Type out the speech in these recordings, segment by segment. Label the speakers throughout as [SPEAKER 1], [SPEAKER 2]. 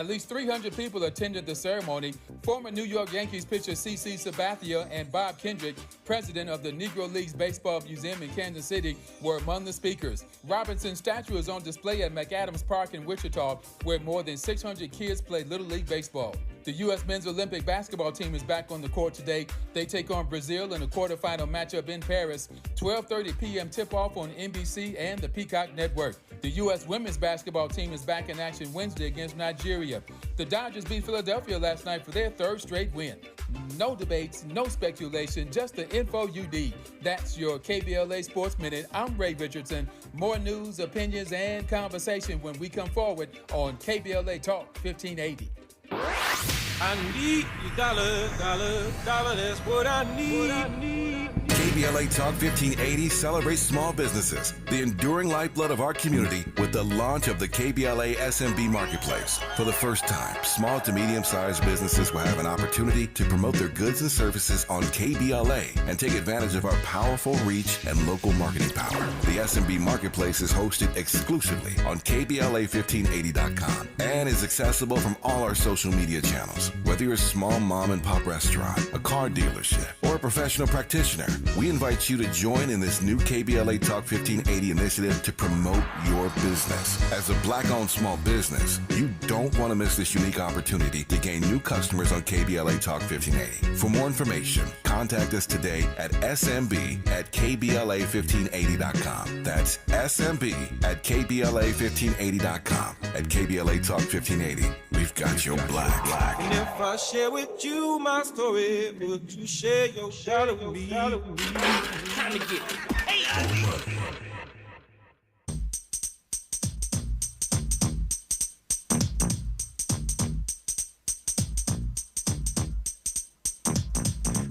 [SPEAKER 1] At least 300 people attended the ceremony. Former New York Yankees pitcher CC Sabathia and Bob Kendrick, president of the Negro Leagues Baseball Museum in Kansas City, were among the speakers. Robinson's statue is on display at McAdams Park in Wichita, where more than 600 kids play Little League Baseball. The U.S. men's Olympic basketball team is back on the court today. They take on Brazil in a quarterfinal matchup in Paris. 12:30 p.m. tip-off on NBC and the Peacock Network. The U.S. women's basketball team is back in action Wednesday against Nigeria. The Dodgers beat Philadelphia last night for their third straight win. No debates, no speculation, just the info you need. That's your KBLA Sports Minute. I'm Ray Richardson. More news, opinions, and conversation when we come forward on KBLA Talk 1580.
[SPEAKER 2] I need your dollar, that's what I need.
[SPEAKER 3] KBLA Talk 1580 celebrates small businesses, the enduring lifeblood of our community, with the launch of the KBLA SMB Marketplace. For the first time, small to medium-sized businesses will have an opportunity to promote their goods and services on KBLA and take advantage of our powerful reach and local marketing power. The SMB Marketplace is hosted exclusively on KBLA1580.com and is accessible from all our social media channels. Whether you're a small mom and pop restaurant, a car dealership, or a professional practitioner, we invite you to join in this new KBLA Talk 1580 initiative to promote your business. As a black-owned small business, you don't want to miss this unique opportunity to gain new customers on KBLA Talk 1580. For more information, contact us today at smb@kbla1580.com. That's smb@kbla1580.com. At KBLA Talk 1580, we've got your black.
[SPEAKER 2] And if I share with you my story, would you share your shadow with me? Time to get it. Hey!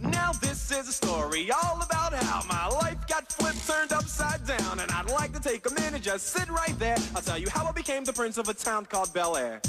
[SPEAKER 2] Now this is a story all about how my life got flipped, turned upside down, and I'd like to take a minute, just sit right there. I'll tell you how I became the prince of a town called Bel Air.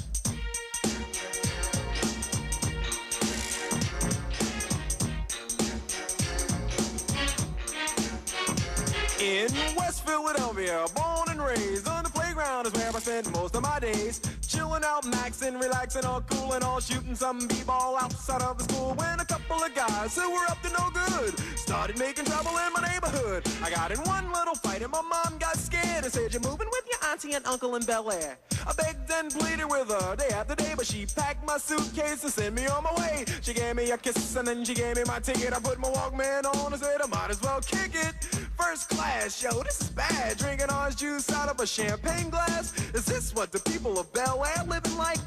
[SPEAKER 2] In West Philadelphia, born and raised, on the playground is where I spent most of my days. Chilling out, maxing, relaxing, all cool and all, shooting some b-ball outside of the school. When a couple of guys who were up to no good started making trouble in my neighborhood. I got in one little fight and my mom got scared and said, "You're moving with your auntie and uncle in Bel Air." I begged and pleaded with her day after day, but she packed my suitcase and sent me on my way. She gave me a kiss and then she gave me my ticket. I put my Walkman on and said I might as well kick it. First class, yo, this is bad. Drinking orange juice out of a champagne glass. Is this what the people of Bel Air living like?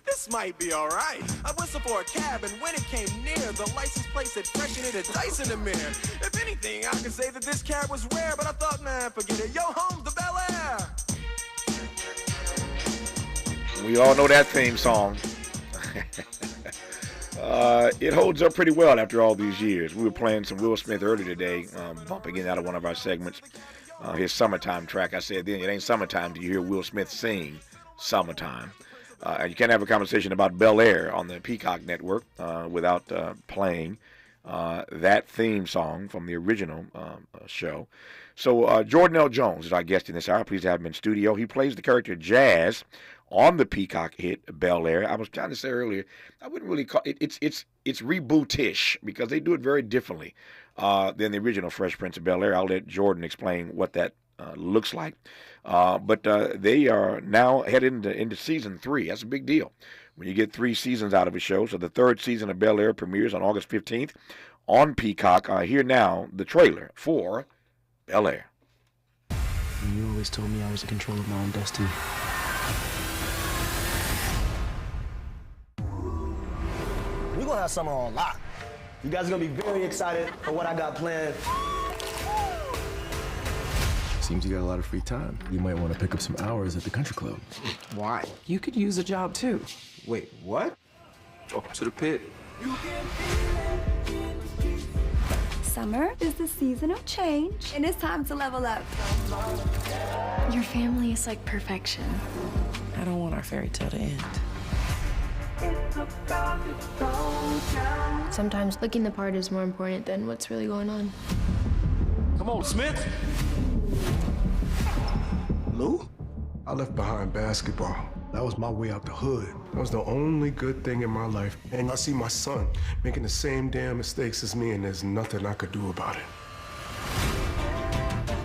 [SPEAKER 2] This might be alright. I whistled for a cab, and when it came near, the license plate said fresh and it had dice in the mirror. If anything, I could say that this cab was rare, but I thought, man, forget it. Yo, home's the Bel Air.
[SPEAKER 4] We all know that theme song. It holds up pretty well after all these years. We were playing some Will Smith earlier today, bumping in out of one of our segments. His Summertime track. I said then, it ain't summertime till you hear Will Smith sing Summertime. And you can't have a conversation about Bel Air on the Peacock Network without playing that theme song from the original show. So Jordan L. Jones is our guest in this hour. Pleased to have him in studio. He plays the character Jazz on the Peacock hit Bel Air. I was trying to say earlier, I wouldn't really call it, it's rebootish because they do it very differently than the original Fresh Prince of Bel Air. I'll let Jordan explain what that looks like. But they are now headed into season 3. That's a big deal when you get 3 seasons out of a show. So the 3rd season of Bel Air premieres on August 15th on Peacock. Here now the trailer for Bel Air.
[SPEAKER 5] You always told me I was in control of my own destiny.
[SPEAKER 6] We're gonna have summer on lock. You guys are gonna be very excited for what I got planned.
[SPEAKER 5] Seems you got a lot of free time. You might want to pick up some hours at the country club.
[SPEAKER 7] Why? You could use a job too. Wait, what?
[SPEAKER 5] Welcome to the pit.
[SPEAKER 8] Summer is the season of change, and it's time to level up.
[SPEAKER 9] Your family is like perfection.
[SPEAKER 7] I don't want our fairy tale to end.
[SPEAKER 9] Sometimes looking the part is more important than what's really going on.
[SPEAKER 6] Come on, Smith.
[SPEAKER 5] Lou? I left behind basketball. That was my way out the hood. That was the only good thing in my life. And I see my son making the same damn mistakes as me, and there's nothing I could do about it.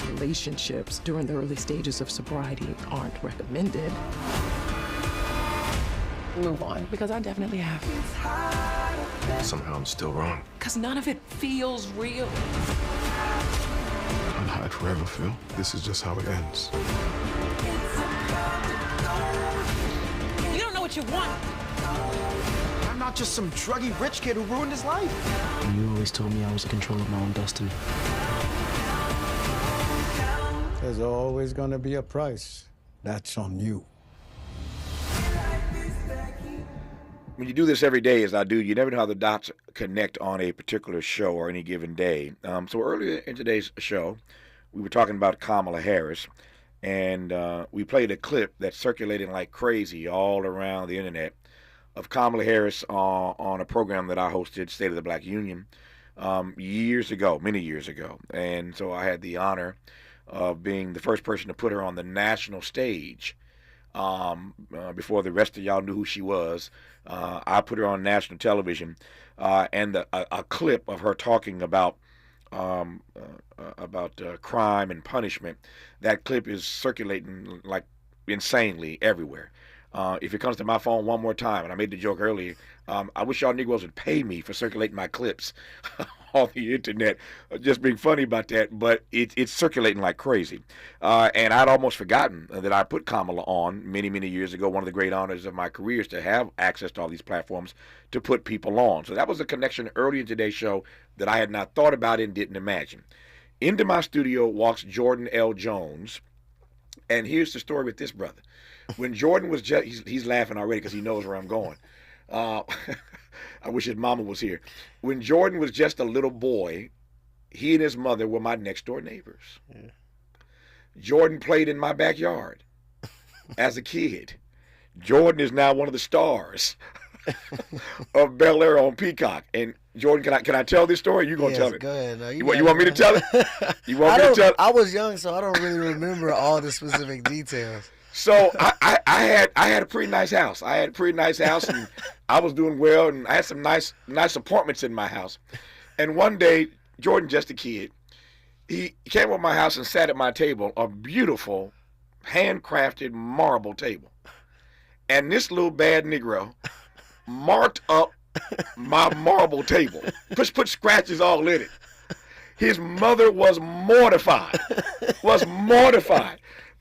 [SPEAKER 7] Relationships during the early stages of sobriety aren't recommended. Move on, because I definitely have.
[SPEAKER 5] Somehow I'm still wrong.
[SPEAKER 7] Because none of it feels real.
[SPEAKER 5] I'll hide forever, Phil. This is just how it ends.
[SPEAKER 7] You don't know what you want.
[SPEAKER 6] I'm not just some druggy rich kid who ruined his life.
[SPEAKER 10] You always told me I was in control of my own destiny.
[SPEAKER 11] There's always going to be a price. That's on you.
[SPEAKER 4] When you do this every day, as I do, you never know how the dots connect on a particular show or any given day. So earlier in today's show, we were talking about Kamala Harris, and we played a clip that's circulating like crazy all around the internet of Kamala Harris on a program that I hosted, State of the Black Union, years ago, many years ago. And so I had the honor of being the first person to put her on the national stage before the rest of y'all knew who she was. I put her on national television, and a clip of her talking about crime and punishment. That clip is circulating like insanely everywhere. If it comes to my phone one more time, and I made the joke earlier, I wish y'all Negroes would pay me for circulating my clips on the internet. Just being funny about that, but it's circulating like crazy. And I'd almost forgotten that I put Kamala on many, many years ago. One of the great honors of my career is to have access to all these platforms to put people on. So that was a connection early in today's show that I had not thought about and didn't imagine. Into my studio walks Jordan L. Jones, and here's the story with this brother. When Jordan was just, he's laughing already because he knows where I'm going. I wish his mama was here. When Jordan was just a little boy, he and his mother were my next door neighbors. Yeah. Jordan played in my backyard as a kid. Jordan is now one of the stars of Bel Air on Peacock. And Jordan, can I tell this story? You gonna tell it?
[SPEAKER 12] Go ahead. No,
[SPEAKER 4] you want me to tell it? You want me to tell it?
[SPEAKER 12] I was young, so I don't really remember all the specific details.
[SPEAKER 4] So I had a pretty nice house. And I was doing well, and I had some nice apartments in my house. And one day, Jordan, just a kid, he came over my house and sat at my table, a beautiful, handcrafted marble table. And this little bad Negro marked up my marble table, put scratches all in it. His mother was mortified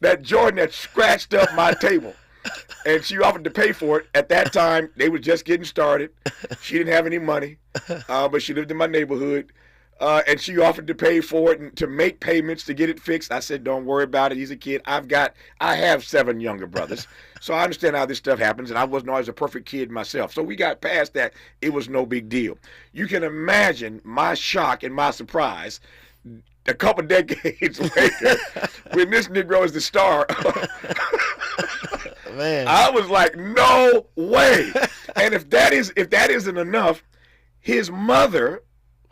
[SPEAKER 4] that Jordan had scratched up my table. And she offered to pay for it. At that time, they were just getting started. She didn't have any money, but she lived in my neighborhood. And she offered to pay for it and to make payments to get it fixed. I said, don't worry about it. He's a kid. I have 7 younger brothers. So I understand how this stuff happens, and I wasn't always a perfect kid myself. So we got past that. It was no big deal. You can imagine my shock and my surprise a couple decades later when this Negro is the star.
[SPEAKER 12] Man.
[SPEAKER 4] I was like, no way. And if that isn't enough, his mother,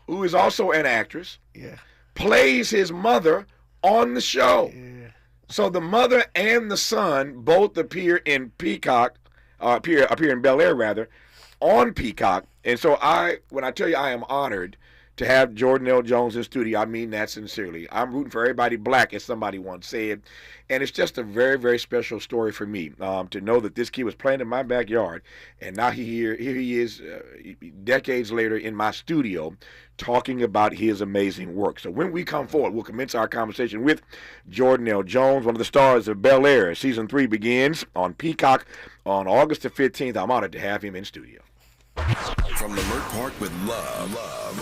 [SPEAKER 4] who is also an actress, plays his mother on the show. Yeah. So the mother and the son both appear in Peacock, appear in Bel Air rather, on Peacock. And so when I tell you I am honored to have Jordan L. Jones in studio, I mean that sincerely. I'm rooting for everybody black, as somebody once said. And it's just a very, very special story for me to know that this kid was playing in my backyard, and now here he is decades later in my studio talking about his amazing work. So when we come forward, we'll commence our conversation with Jordan L. Jones, one of the stars of Bel Air. Season 3 begins on Peacock on August the 15th. I'm honored to have him in studio.
[SPEAKER 3] From Lamert Park with love,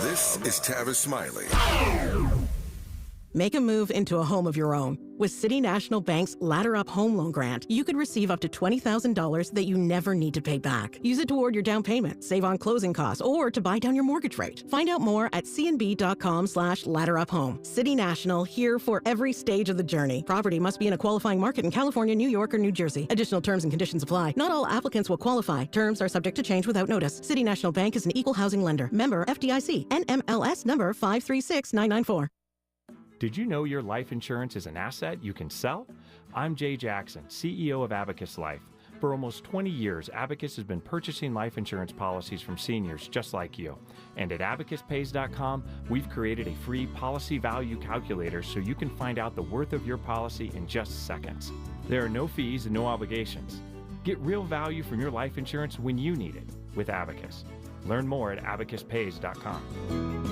[SPEAKER 3] this is Tavis Smiley.
[SPEAKER 13] Make a move into a home of your own. With City National Bank's Ladder Up Home Loan Grant, you could receive up to $20,000 that you never need to pay back. Use it toward your down payment, save on closing costs, or to buy down your mortgage rate. Find out more at cnb.com/ladderuphome. City National, here for every stage of the journey. Property must be in a qualifying market in California, New York, or New Jersey. Additional terms and conditions apply. Not all applicants will qualify. Terms are subject to change without notice. City National Bank is an equal housing lender. Member FDIC. NMLS number 536994.
[SPEAKER 14] Did you know your life insurance is an asset you can sell? I'm Jay Jackson, CEO of Abacus Life. For almost 20 years, Abacus has been purchasing life insurance policies from seniors just like you. And at abacuspays.com, we've created a free policy value calculator so you can find out the worth of your policy in just seconds. There are no fees and no obligations. Get real value from your life insurance when you need it with Abacus. Learn more at abacuspays.com.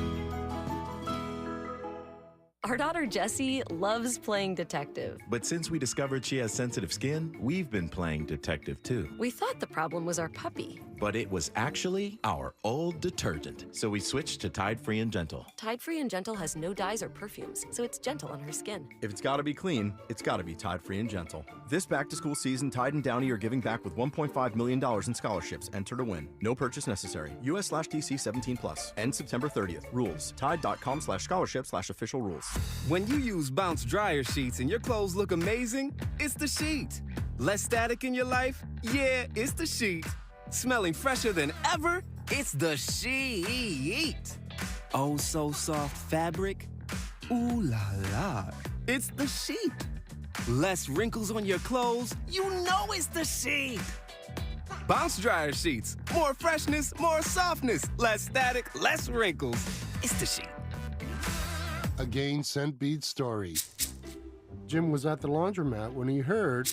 [SPEAKER 15] Our daughter Jessie loves playing detective.
[SPEAKER 16] But since we discovered she has sensitive skin, we've been playing detective too.
[SPEAKER 15] We thought the problem was our puppy.
[SPEAKER 16] But it was actually our old detergent. So we switched to Tide Free and Gentle.
[SPEAKER 15] Tide Free and Gentle has no dyes or perfumes, so it's gentle on her skin.
[SPEAKER 17] If it's gotta be clean, it's gotta be Tide Free and Gentle. This back-to-school season, Tide and Downy are giving back with $1.5 million in scholarships. Enter to win. No purchase necessary. US/TC 17+. End September 30th. Rules. Tide.com/scholarship/official rules.
[SPEAKER 18] When you use Bounce dryer sheets and your clothes look amazing, it's the sheet. Less static in your life? Yeah, it's the sheet. Smelling fresher than ever? It's the sheet. Oh, so soft fabric? Ooh la la. It's the sheet. Less wrinkles on your clothes? You know it's the sheet. Bounce dryer sheets. More freshness, more softness. Less static, less wrinkles. It's the sheet.
[SPEAKER 19] A Gain Scent Beads story. Jim was at the laundromat when he heard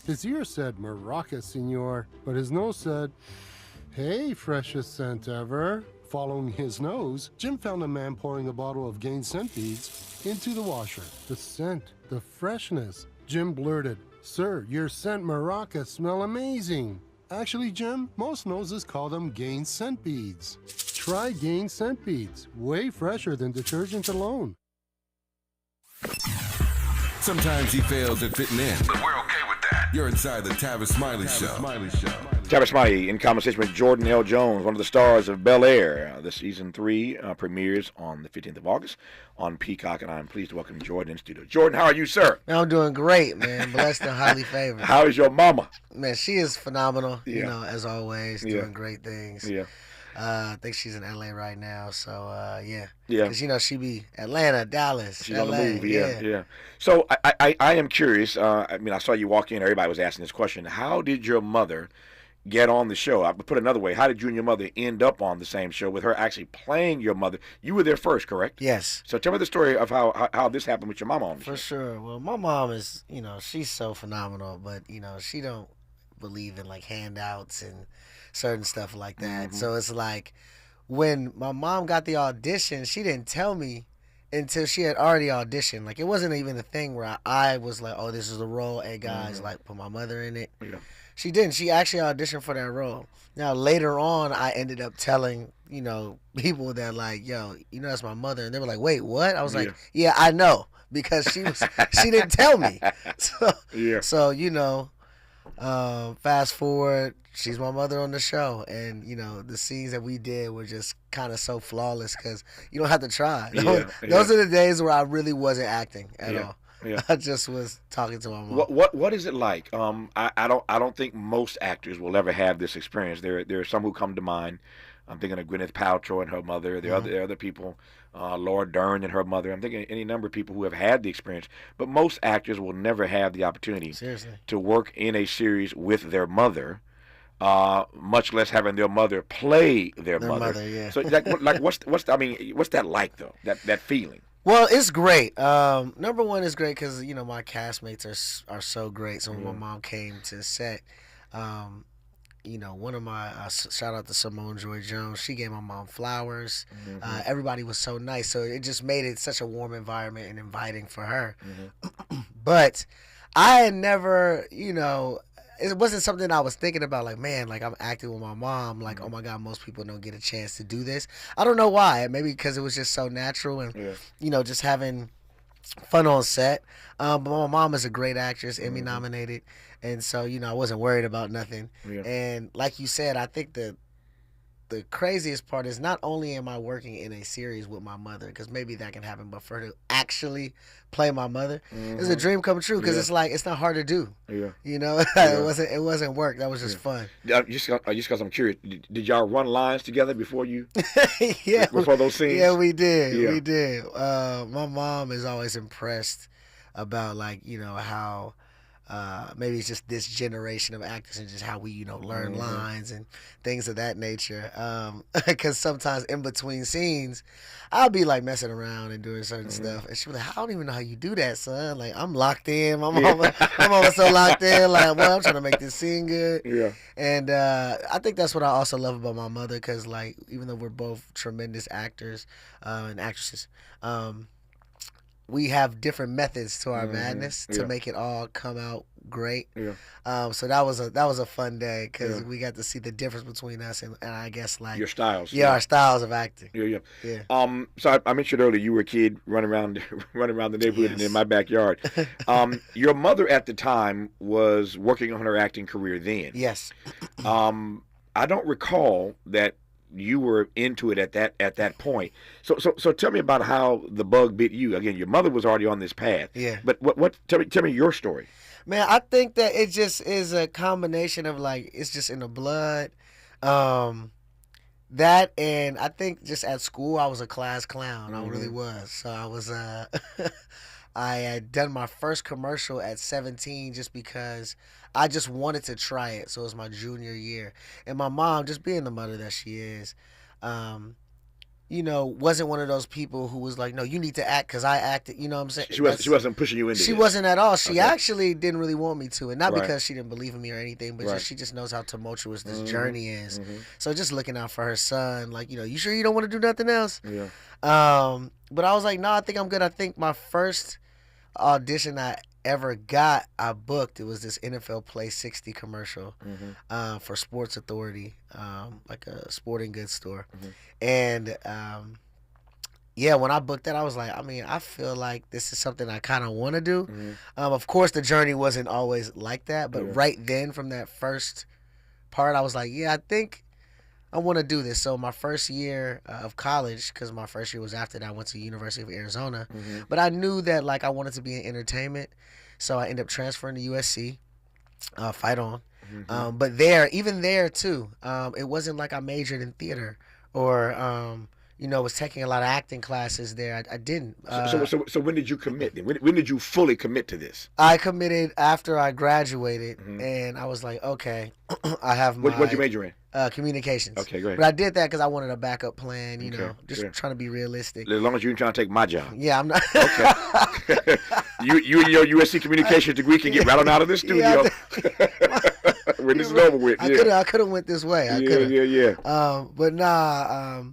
[SPEAKER 19] his ear said Maraca, senor, but his nose said, hey, freshest scent ever. Following his nose, Jim found a man pouring a bottle of Gain Scent Beads into the washer. The scent, the freshness. Jim blurted, sir, your scent Maraca smell amazing. Actually, Jim, most noses call them Gain Scent Beads. Try Gain Scent Beads, way fresher than detergent alone.
[SPEAKER 3] Sometimes he fails at fitting in, but we're okay with that. You're inside the Tavis Smiley Show.
[SPEAKER 4] Tavis Smiley in conversation with Jordan L. Jones, one of the stars of Bel Air. The season 3 premieres on the 15th of August on Peacock, and I'm pleased to welcome Jordan in studio. Jordan, how are you, sir?
[SPEAKER 12] Man, I'm doing great, man. Blessed and highly favored.
[SPEAKER 4] How is your mama?
[SPEAKER 12] Man, she is phenomenal.
[SPEAKER 4] Yeah.
[SPEAKER 12] You know, as always, doing great things.
[SPEAKER 4] Yeah.
[SPEAKER 12] I think she's in LA right now, so yeah.
[SPEAKER 4] Yeah.
[SPEAKER 12] Because, you know, she be Atlanta, Dallas,
[SPEAKER 4] She's
[SPEAKER 12] LA.
[SPEAKER 4] on the move, yeah. So I am curious. I mean, I saw you walk in. Everybody was asking this question. How did your mother get on the show? I would put it another way. How did you and your mother end up on the same show with her actually playing your mother? You were there first, correct?
[SPEAKER 12] Yes.
[SPEAKER 4] So tell me the story of how this happened with your mama on the show.
[SPEAKER 12] For sure. Well, my mom is, you know, she's so phenomenal, but, you know, she don't believe in, like, handouts and certain stuff like that.
[SPEAKER 4] Mm-hmm.
[SPEAKER 12] So it's like when my mom got the audition, she didn't tell me until she had already auditioned. Like, it wasn't even a thing where I was like, oh, this is the role. Hey, guys, like, put my mother in it.
[SPEAKER 4] Yeah.
[SPEAKER 12] She didn't. She actually auditioned for that role. Now, later on, I ended up telling, you know, people that, like, yo, you know, that's my mother. And they were like, wait, what? I was like, yeah, I know. Because she didn't tell me. So, you know, fast forward, she's my mother on the show, and you know the scenes that we did were just kind of so flawless because you don't have to try. Those are the days where I really wasn't acting at all. Yeah. I just was talking to my mom.
[SPEAKER 4] What is it like? I don't think most actors will ever have this experience. There are some who come to mind. I'm thinking of Gwyneth Paltrow and her mother. There are other people, Laura Dern and her mother. I'm thinking any number of people who have had the experience. But most actors will never have the opportunity to work in a series with their mother, much less having their mother play their mother.
[SPEAKER 12] Yeah.
[SPEAKER 4] So what's that like though? That feeling.
[SPEAKER 12] Well, it's great. Number one, it's great because you know my castmates are so great. So when my mom came to set, you know, one of my shout out to Simone Joy Jones. She gave my mom flowers. Everybody was so nice, so it just made it such a warm environment and inviting for her. But I had never, you know, it wasn't something I was thinking about. Like, man, like I'm acting with my mom. Like, oh my God, most people don't get a chance to do this. I don't know why. Maybe because it was just so natural and you know, just having fun on set. But my mom is a great actress, Emmy nominated. And so, you know, I wasn't worried about nothing. And like you said, I think the craziest part is not only am I working in a series with my mother, because maybe that can happen, but for her to actually play my mother, it's a dream come true because it's like, it's not hard to do. You know, it wasn't work. That was just fun.
[SPEAKER 4] Just because I'm curious, did y'all run lines together before you? Before those scenes?
[SPEAKER 12] Yeah, we did. We did. My mom is always impressed about, like, you know, how maybe it's just this generation of actors and just how we, learn lines and things of that nature. Because sometimes in between scenes, I'll be like messing around and doing certain stuff, and she'll be like, "I don't even know how you do that, son. Like, I'm locked in. I'm almost so locked in. Like, well, I'm trying to make this scene good."
[SPEAKER 4] Yeah.
[SPEAKER 12] And I think that's what I also love about my mother, because like, even though we're both tremendous actors and actresses, we have different methods to our madness to make it all come out great.
[SPEAKER 4] Yeah.
[SPEAKER 12] So that was a fun day, because we got to see the difference between us and I guess like
[SPEAKER 4] your styles.
[SPEAKER 12] Yeah, our styles of acting.
[SPEAKER 4] Yeah. So I mentioned earlier you were a kid running around the neighborhood and in my backyard. Your mother at the time was working on her acting career then.
[SPEAKER 12] Yes.
[SPEAKER 4] I don't recall that you were into it at that point. So tell me about how the bug bit you. Again, your mother was already on this path.
[SPEAKER 12] Yeah.
[SPEAKER 4] But tell me your story.
[SPEAKER 12] Man, I think that it just is a combination of like, it's just in the blood. That, and I think just at school I was a class clown. I really was. So I was I had done my first commercial at 17 just because I just wanted to try it. So it was my junior year. And my mom, just being the mother that she is, wasn't one of those people who was like, "No, you need to act because I acted." You know what I'm saying?
[SPEAKER 4] She wasn't pushing you into it.
[SPEAKER 12] She wasn't at all. She actually didn't really want me to. And not because she didn't believe in me or anything, but she just knows how tumultuous this journey is. So just looking out for her son, like, you sure you don't want to do nothing else?
[SPEAKER 4] Yeah.
[SPEAKER 12] But I was like, no, I think I'm good. I think my first audition I ever got, I booked. It was this NFL Play 60 commercial for Sports Authority, like a sporting goods store. And when I booked that, I was like, I feel like this is something I kind of want to do. Of course, the journey wasn't always like that, but right then, from that first part, I was like, yeah, I think I want to do this. So my first year of college, because my first year was after that, I went to the University of Arizona. But I knew that like I wanted to be in entertainment, so I ended up transferring to USC, Fight On. But even there too, it wasn't like I majored in theater or was taking a lot of acting classes there. I didn't.
[SPEAKER 4] So when did you commit then? When did you fully commit to this?
[SPEAKER 12] I committed after I graduated, and I was like, okay, I have my...
[SPEAKER 4] What'd you major in?
[SPEAKER 12] Communications.
[SPEAKER 4] Okay, great.
[SPEAKER 12] But I did that because I wanted a backup plan, just trying to be realistic.
[SPEAKER 4] As long as you ain't trying to take my job.
[SPEAKER 12] Yeah, I'm not.
[SPEAKER 4] Okay. you and your USC communications degree can get right on out of this studio. When this is over with.
[SPEAKER 12] I could have went this way.
[SPEAKER 4] Yeah.
[SPEAKER 12] But nah,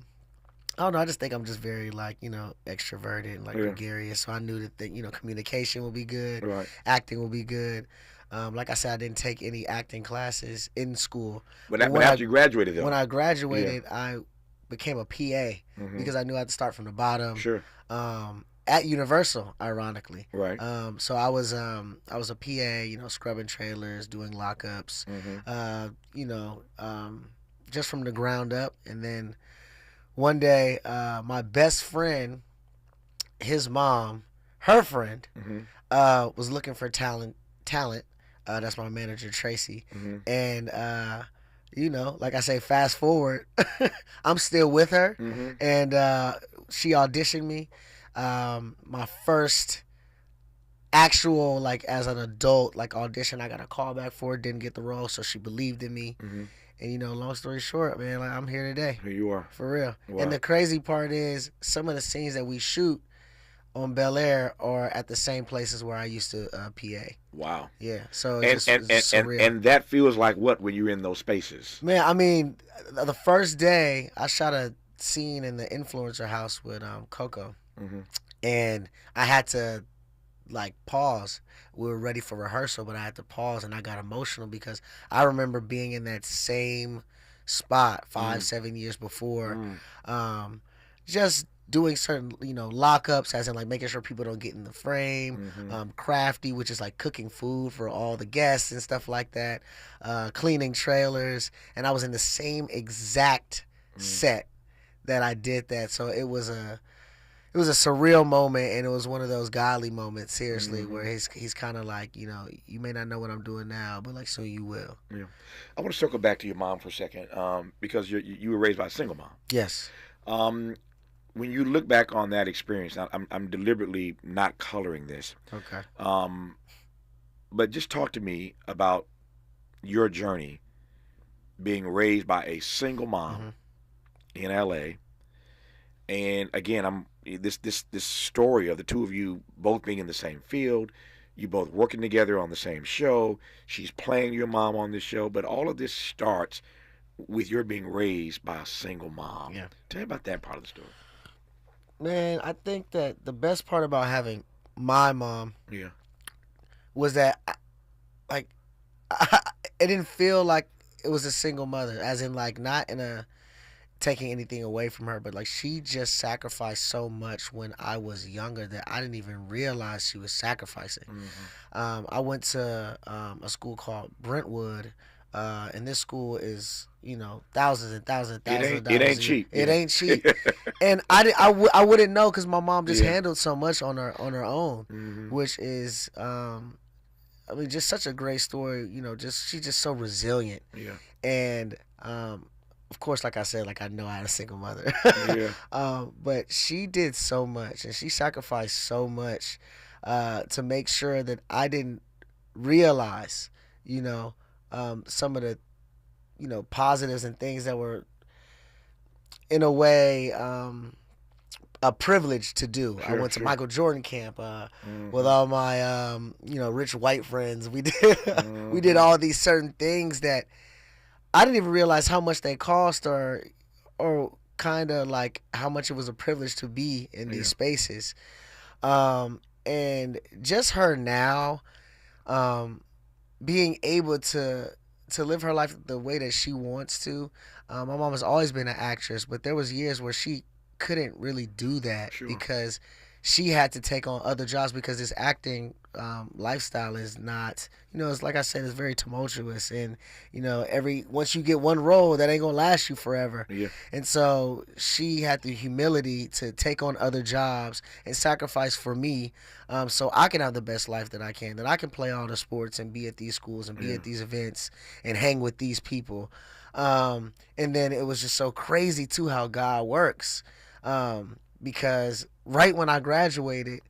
[SPEAKER 12] I don't know. I just think I'm just very like, extroverted and like gregarious. So I knew that communication will be good.
[SPEAKER 4] Right.
[SPEAKER 12] Acting will be good. Like I said, I didn't take any acting classes in school.
[SPEAKER 4] But after you graduated, though?
[SPEAKER 12] When I graduated, I became a PA because I knew I had to start from the bottom.
[SPEAKER 4] Sure.
[SPEAKER 12] At Universal, ironically.
[SPEAKER 4] Right.
[SPEAKER 12] So I was a PA, scrubbing trailers, doing lockups, just from the ground up. And then one day, my best friend, his mom, her friend, was looking for talent. That's my manager, Tracy. And, like I say, fast forward, I'm still with her. And she auditioned me. My first actual, like, as an adult, like, audition, I got a call back for it, didn't get the role, so she believed in me. And, long story short, man, like, I'm here today.
[SPEAKER 4] Here you are.
[SPEAKER 12] For real.
[SPEAKER 4] Wow.
[SPEAKER 12] And the crazy part is some of the scenes that we shoot on Bel Air are at the same places where I used to PA.
[SPEAKER 4] Wow.
[SPEAKER 12] Yeah. So
[SPEAKER 4] it's surreal. And that feels like what when you're in those spaces?
[SPEAKER 12] Man, the first day I shot a scene in the influencer house with Coco, and I had to like pause. We were ready for rehearsal, but I had to pause, and I got emotional because I remember being in that same spot 5-7 years before, just doing certain, lockups, as in like making sure people don't get in the frame, crafty, which is like cooking food for all the guests and stuff like that, cleaning trailers, and I was in the same exact set that I did that. So it was a surreal moment, and it was one of those godly moments, seriously, where he's kind of like, you may not know what I'm doing now, but like soon you will.
[SPEAKER 4] Yeah. I want to circle back to your mom for a second, because you were raised by a single mom.
[SPEAKER 12] Yes.
[SPEAKER 4] When you look back on that experience, I'm deliberately not coloring this.
[SPEAKER 12] Okay.
[SPEAKER 4] But just talk to me about your journey being raised by a single mom in LA. And again, this story of the two of you both being in the same field, you both working together on the same show. She's playing your mom on this show, but all of this starts with your being raised by a single mom.
[SPEAKER 12] Yeah.
[SPEAKER 4] Tell me about that part of the story.
[SPEAKER 12] Man, I think that the best part about having my mom was that, it didn't feel like it was a single mother, as in, like, not in a taking anything away from her, but, like, she just sacrificed so much when I was younger that I didn't even realize she was sacrificing. I went to a school called Brentwood, and this school is, thousands and thousands and thousands of dollars.
[SPEAKER 4] It ain't cheap.
[SPEAKER 12] It ain't cheap. And I wouldn't know because my mom just handled so much on her own, which is, just such a great story. She's just so resilient. Yeah. And of course, like I said, like I know I had a single mother. But she did so much, and she sacrificed so much to make sure that I didn't realize, some of the, positives and things that were, in a way, a privilege to do. I went to Michael Jordan camp with all my, rich white friends. We did all these certain things that I didn't even realize how much they cost, or kind of like how much it was a privilege to be in these spaces. And just her now, being able to live her life the way that she wants to. My mom has always been an actress, but there was years where she couldn't really do that because she had to take on other jobs because this acting lifestyle is not, it's like I said, it's very tumultuous, and once you get one role, that ain't gonna last you forever. And so she had the humility to take on other jobs and sacrifice for me, so I can have the best life that I can play all the sports and be at these schools and be at these events and hang with these people. And then it was just so crazy too how God works, because right when I graduated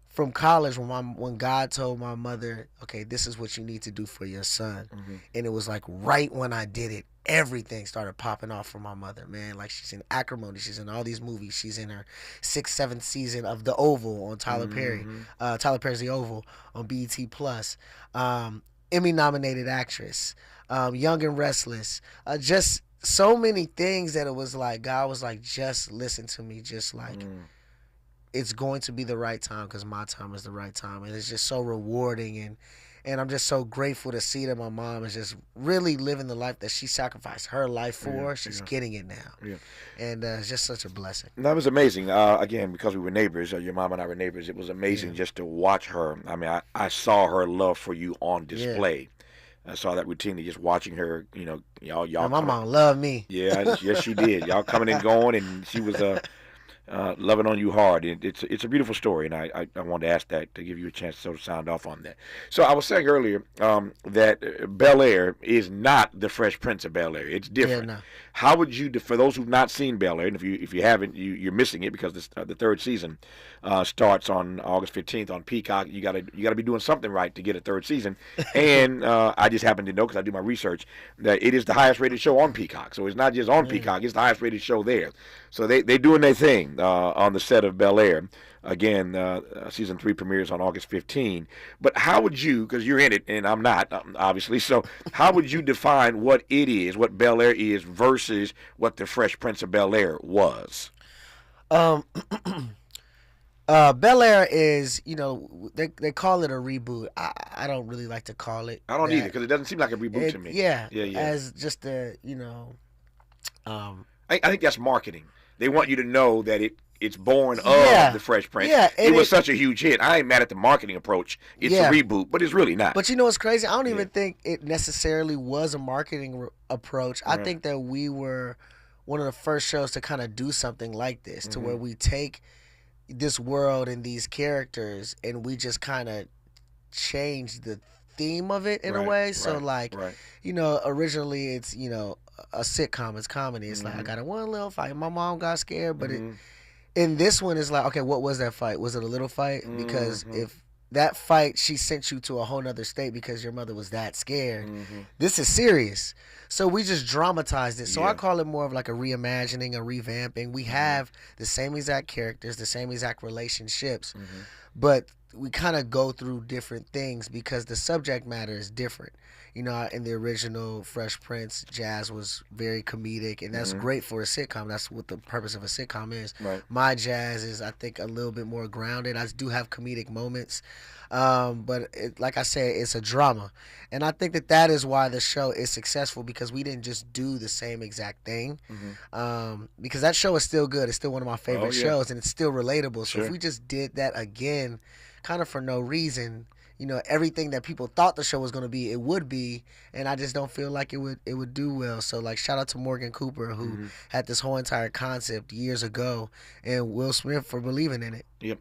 [SPEAKER 12] from college, when God told my mother, okay, this is what you need to do for your son, and it was like right when I did it, everything started popping off for my mother, man. Like, she's in Acrimony, she's in all these movies, she's in her 6th, 7th season of The Oval on Tyler Perry, Tyler Perry's The Oval on BET Plus, Emmy-nominated actress, Young and Restless, just so many things that it was like God was like, just listen to me, just like it's going to be the right time because my time is the right time. And it's just so rewarding, and I'm just so grateful to see that my mom is just really living the life that she sacrificed her life for. She's getting it now. And it's just such a blessing.
[SPEAKER 4] That was amazing. Again, because we were neighbors, your mom and I were neighbors, it was amazing just to watch her. I mean, I saw her love for you on display. I saw that routinely, just watching her, y'all.
[SPEAKER 12] My mom loved me.
[SPEAKER 4] Yeah, yes, she did. Y'all coming and going, and she was loving on you hard. It's a beautiful story, and I wanted to ask that to give you a chance to sort of sound off on that. So I was saying earlier that Bel-Air is not the Fresh Prince of Bel-Air. It's different. How would you, for those who've not seen Bel-Air, and if you haven't, you're missing it because the third season starts on August 15th on Peacock. You gotta be doing something right to get a third season. And I just happen to know, because I do my research, that it is the highest rated show on Peacock. So it's not just on Peacock; it's the highest rated show there. So they're doing their thing on the set of Bel-Air. Again, season 3 premieres on August 15. But how would you, because you're in it and I'm not, obviously, so how would you define what it is, what Bel-Air is, versus what the Fresh Prince of Bel-Air was?
[SPEAKER 12] Bel-Air is, they call it a reboot. I don't really like to call it.
[SPEAKER 4] I don't either, because it doesn't seem like a reboot to me.
[SPEAKER 12] Yeah. As just a,
[SPEAKER 4] I think that's marketing. They want you to know that it's born of the Fresh Prince.
[SPEAKER 12] Yeah,
[SPEAKER 4] it was such a huge hit. I ain't mad at the marketing approach. It's a reboot, but it's really not.
[SPEAKER 12] But you know what's crazy? I don't even think it necessarily was a marketing approach. I think that we were one of the first shows to kind of do something like this, to where we take this world and these characters and we just kind of change the theme of it in a way. So originally it's, a sitcom, it's comedy. It's like, I got in one little fight, my mom got scared, but in this one, it's like, okay, what was that fight? Was it a little fight? Because if that fight, she sent you to a whole nother state because your mother was that scared. This is serious. So we just dramatized it. So I call it more of like a reimagining, a revamping. We have the same exact characters, the same exact relationships, but we kind of go through different things because the subject matter is different. You know, in the original Fresh Prince, Jazz was very comedic, and that's great for a sitcom. That's what the purpose of a sitcom is.
[SPEAKER 4] Right.
[SPEAKER 12] My Jazz is, I think, a little bit more grounded. I do have comedic moments, but like I said, it's a drama. And I think that is why the show is successful, because we didn't just do the same exact thing. Because that show is still good. It's still one of my favorite shows, and it's still relatable. So if we just did that again, kind of for no reason, you know, everything that people thought the show was going to be, it would be, and I just don't feel like it would do well. So, like, shout out to Morgan Cooper, who had this whole entire concept years ago, and Will Smith for believing in it.
[SPEAKER 4] Yep.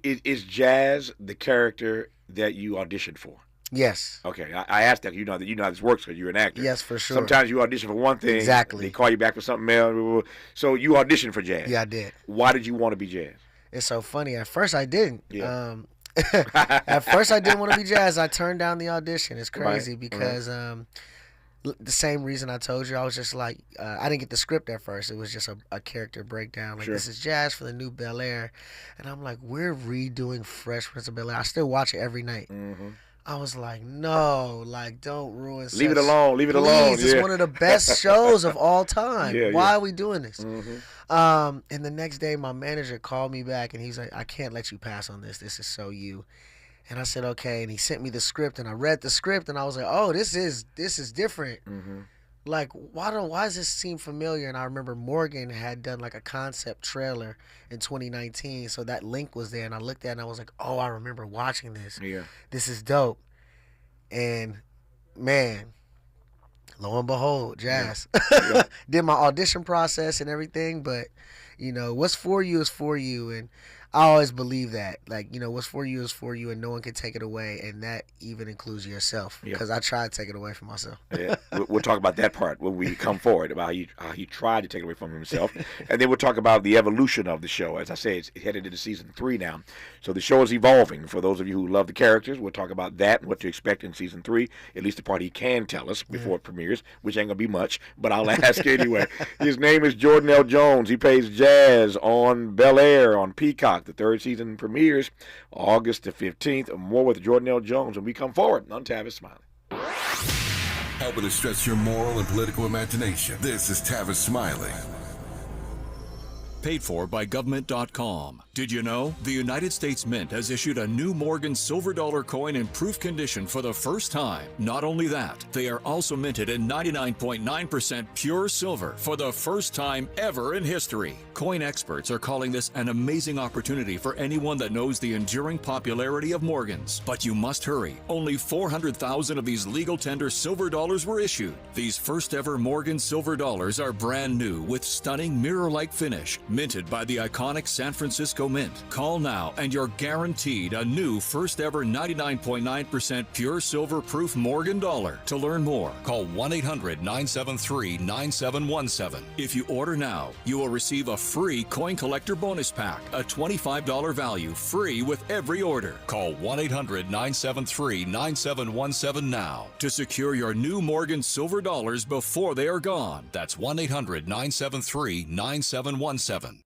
[SPEAKER 4] Is Jazz the character that you auditioned for?
[SPEAKER 12] Yes.
[SPEAKER 4] Okay, I asked that. You know how this works because you're an actor.
[SPEAKER 12] Yes, for sure.
[SPEAKER 4] Sometimes you audition for one thing.
[SPEAKER 12] Exactly.
[SPEAKER 4] They call you back for something else. So you auditioned for Jazz.
[SPEAKER 12] Yeah, I did.
[SPEAKER 4] Why did you want to be Jazz?
[SPEAKER 12] It's so funny. At first, I didn't.
[SPEAKER 4] Yeah.
[SPEAKER 12] At first, I didn't want to be Jazz. I turned down the audition. It's crazy because the same reason I told you. I was just like, I didn't get the script at first. It was just a character breakdown. Like, this is Jazz for the new Bel Air. And I'm like, we're redoing Fresh Prince of Bel Air. I still watch it every night. I was like, no, like, don't ruin.
[SPEAKER 4] Leave it alone. Leave it alone.
[SPEAKER 12] It's one of the best shows of all time. Why are we doing this? And the next day, my manager called me back, and he's like, I can't let you pass on this. This is so you. And I said, okay. And he sent me the script, and I read the script, and I was like, oh, this is different. Like, why does this seem familiar? And I remember Morgan had done like a concept trailer in 2019, so that link was there, and I looked at it and I was like, oh, I remember watching this.
[SPEAKER 4] Yeah.
[SPEAKER 12] This is dope. And man, lo and behold, Jazz. Did my audition process and everything, but you know, what's for you is for you, and I always believe that. Like, you know, what's for you is for you, and no one can take it away, and that even includes yourself. Because I tried to take it away from myself.
[SPEAKER 4] We'll talk about that part when we come forward, about how he tried to take it away from himself. And then we'll talk about the evolution of the show. As I say, it's headed into season 3 now. So the show is evolving. For those of you who love the characters, we'll talk about that and what to expect in season 3, at least the part he can tell us before it premieres, which ain't going to be much, but I'll ask anyway. His name is Jordan L. Jones. He plays Jazz on Bel Air on Peacock. The 3rd season premieres August the 15th. More with Jordan L. Jones when we come forward on Tavis Smiley.
[SPEAKER 3] Helping to stretch your moral and political imagination. This is Tavis Smiley.
[SPEAKER 20] Paid for by government.com. Did you know? The United States Mint has issued a new Morgan silver dollar coin in proof condition for the first time. Not only that, they are also minted in 99.9% pure silver for the first time ever in history. Coin experts are calling this an amazing opportunity for anyone that knows the enduring popularity of Morgans. But you must hurry. Only 400,000 of these legal tender silver dollars were issued. These first ever Morgan silver dollars are brand new with stunning mirror-like finish, minted by the iconic San Francisco Mint. Call now and you're guaranteed a new first ever 99.9% pure silver proof Morgan dollar. To learn more, call 1-800-973-9717. If you order now, you will receive a free coin collector bonus pack, a $25 value, free with every order. Call 1-800-973-9717 now to secure your new Morgan silver dollars before they are gone. That's 1-800-973-9717.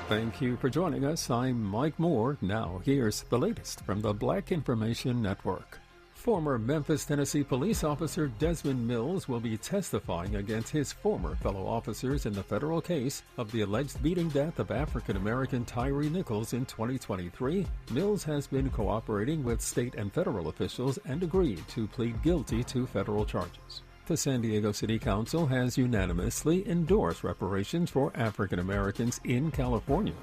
[SPEAKER 21] Thank you for joining us. I'm Mike Moore. Now, here's the latest from the Black Information Network. Former Memphis, Tennessee police officer Desmond Mills will be testifying against his former fellow officers in the federal case of the alleged beating death of African-American Tyree Nichols in 2023. Mills has been cooperating with state and federal officials and agreed to plead guilty to federal charges. The San Diego City Council has unanimously endorsed reparations for African Americans in California,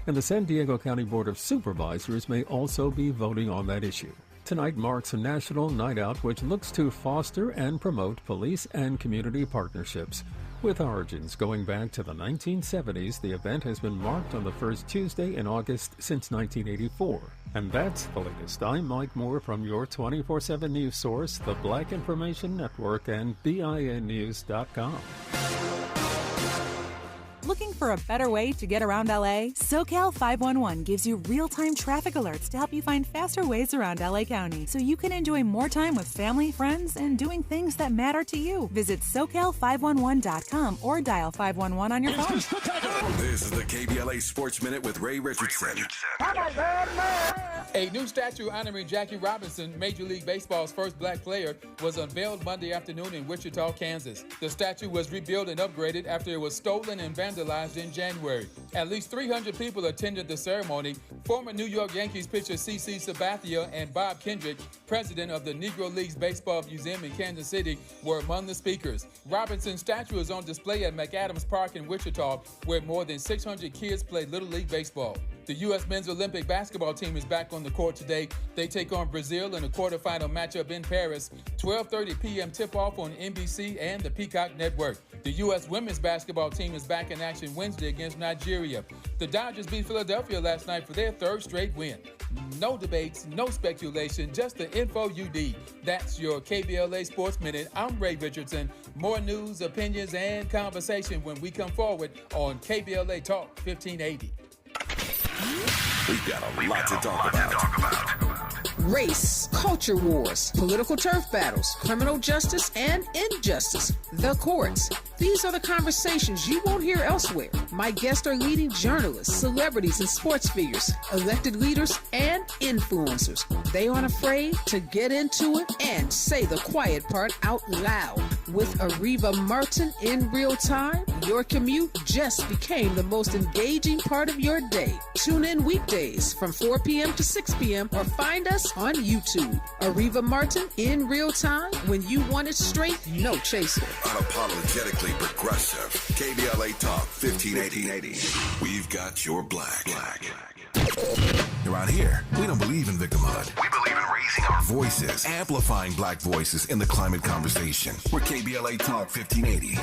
[SPEAKER 21] and the San Diego County Board of Supervisors may also be voting on that issue. Tonight marks a national night out which looks to foster and promote police and community partnerships. With origins going back to the 1970s, the event has been marked on the first Tuesday in August since 1984. And that's the latest. I'm Mike Moore from your 24/7 news source, the Black Information Network and BINnews.com.
[SPEAKER 22] Looking for
[SPEAKER 1] for a better way to get around LA? SoCal 511 gives you real-time traffic alerts to help you find faster ways around LA County so you can enjoy more time with family, friends, and doing things that matter to you. Visit SoCal511.com or dial 511 on your phone.
[SPEAKER 3] This is the KBLA Sports Minute with Ray Richardson.
[SPEAKER 22] A new statue honoring Jackie Robinson, Major League Baseball's first black player, was unveiled Monday afternoon in Wichita, Kansas. The statue was rebuilt and upgraded after it was stolen and vandalized in January. At least 300 people attended the ceremony. Former New York Yankees pitcher C.C. Sabathia and Bob Kendrick, president of the Negro Leagues Baseball Museum in Kansas City, were among the speakers. Robinson's statue is on display at McAdams Park in Wichita, where more than 600 kids play Little League Baseball. The U.S. men's Olympic basketball team is back on the court today. They take on Brazil in a quarterfinal matchup in Paris. 12:30 p.m. tip-off on NBC and the Peacock Network. The U.S. women's basketball team is back in action Wednesday against Nigeria. The Dodgers beat Philadelphia last night for their third straight win. No debates, no speculation, just the info you need. That's your KBLA Sports Minute. I'm Ray Richardson. More news, opinions, and conversation when we come forward on KBLA Talk 1580.
[SPEAKER 3] We've got a lot to talk about.
[SPEAKER 23] Race, culture wars, political turf battles, criminal justice, and injustice. The courts. These are the conversations you won't hear elsewhere. My guests are leading journalists, celebrities, and sports figures, elected leaders, and influencers. They aren't afraid to get into it and say the quiet part out loud. With Ariva Martin in real time, your commute just became the most engaging part of your day. Tune in weekdays from 4 p.m. to 6 p.m. or find us on YouTube. Ariva Martin in real time, when you want it straight, no chaser.
[SPEAKER 3] Unapologetically progressive. KBLA Talk 1580. We've got your black. Around here, we don't believe in victimhood. We believe in raising our voices, amplifying black voices in the climate conversation. We're KBLA Talk 1580.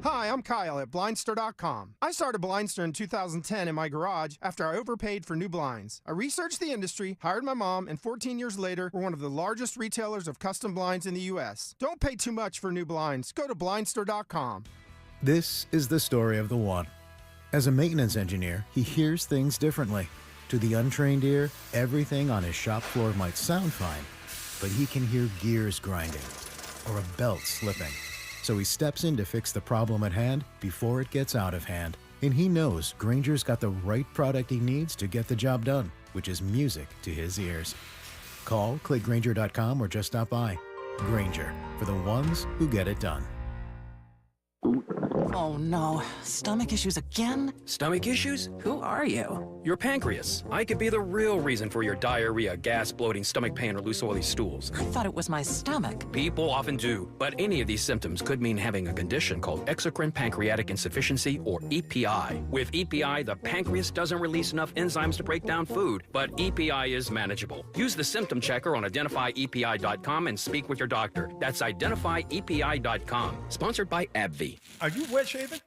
[SPEAKER 24] Hi, I'm Kyle at Blindster.com. I started Blindster in 2010 in my garage after I overpaid for new blinds. I researched the industry, hired my mom, and 14 years later, we're one of the largest retailers of custom blinds in the U.S. Don't pay too much for new blinds. Go to Blindster.com.
[SPEAKER 25] This is the story of the one. As a maintenance engineer, he hears things differently. To the untrained ear, everything on his shop floor might sound fine, but he can hear gears grinding or a belt slipping. So he steps in to fix the problem at hand before it gets out of hand. And he knows Grainger's got the right product he needs to get the job done, which is music to his ears. Call, click Grainger.com, or just stop by. Grainger, for the ones who get it done.
[SPEAKER 26] Oh no, stomach issues again?
[SPEAKER 27] Stomach issues?
[SPEAKER 26] Who are you?
[SPEAKER 27] Your pancreas. I could be the real reason for your diarrhea, gas, bloating, stomach pain, or loose oily stools.
[SPEAKER 26] I thought it was my stomach.
[SPEAKER 27] People often do, but any of these symptoms could mean having a condition called exocrine pancreatic insufficiency, or EPI. With EPI, the pancreas doesn't release enough enzymes to break down food, but EPI is manageable. Use the symptom checker on identifyepi.com and speak with your doctor. That's identifyepi.com. Sponsored by AbbVie.
[SPEAKER 28] Are you wet shaving?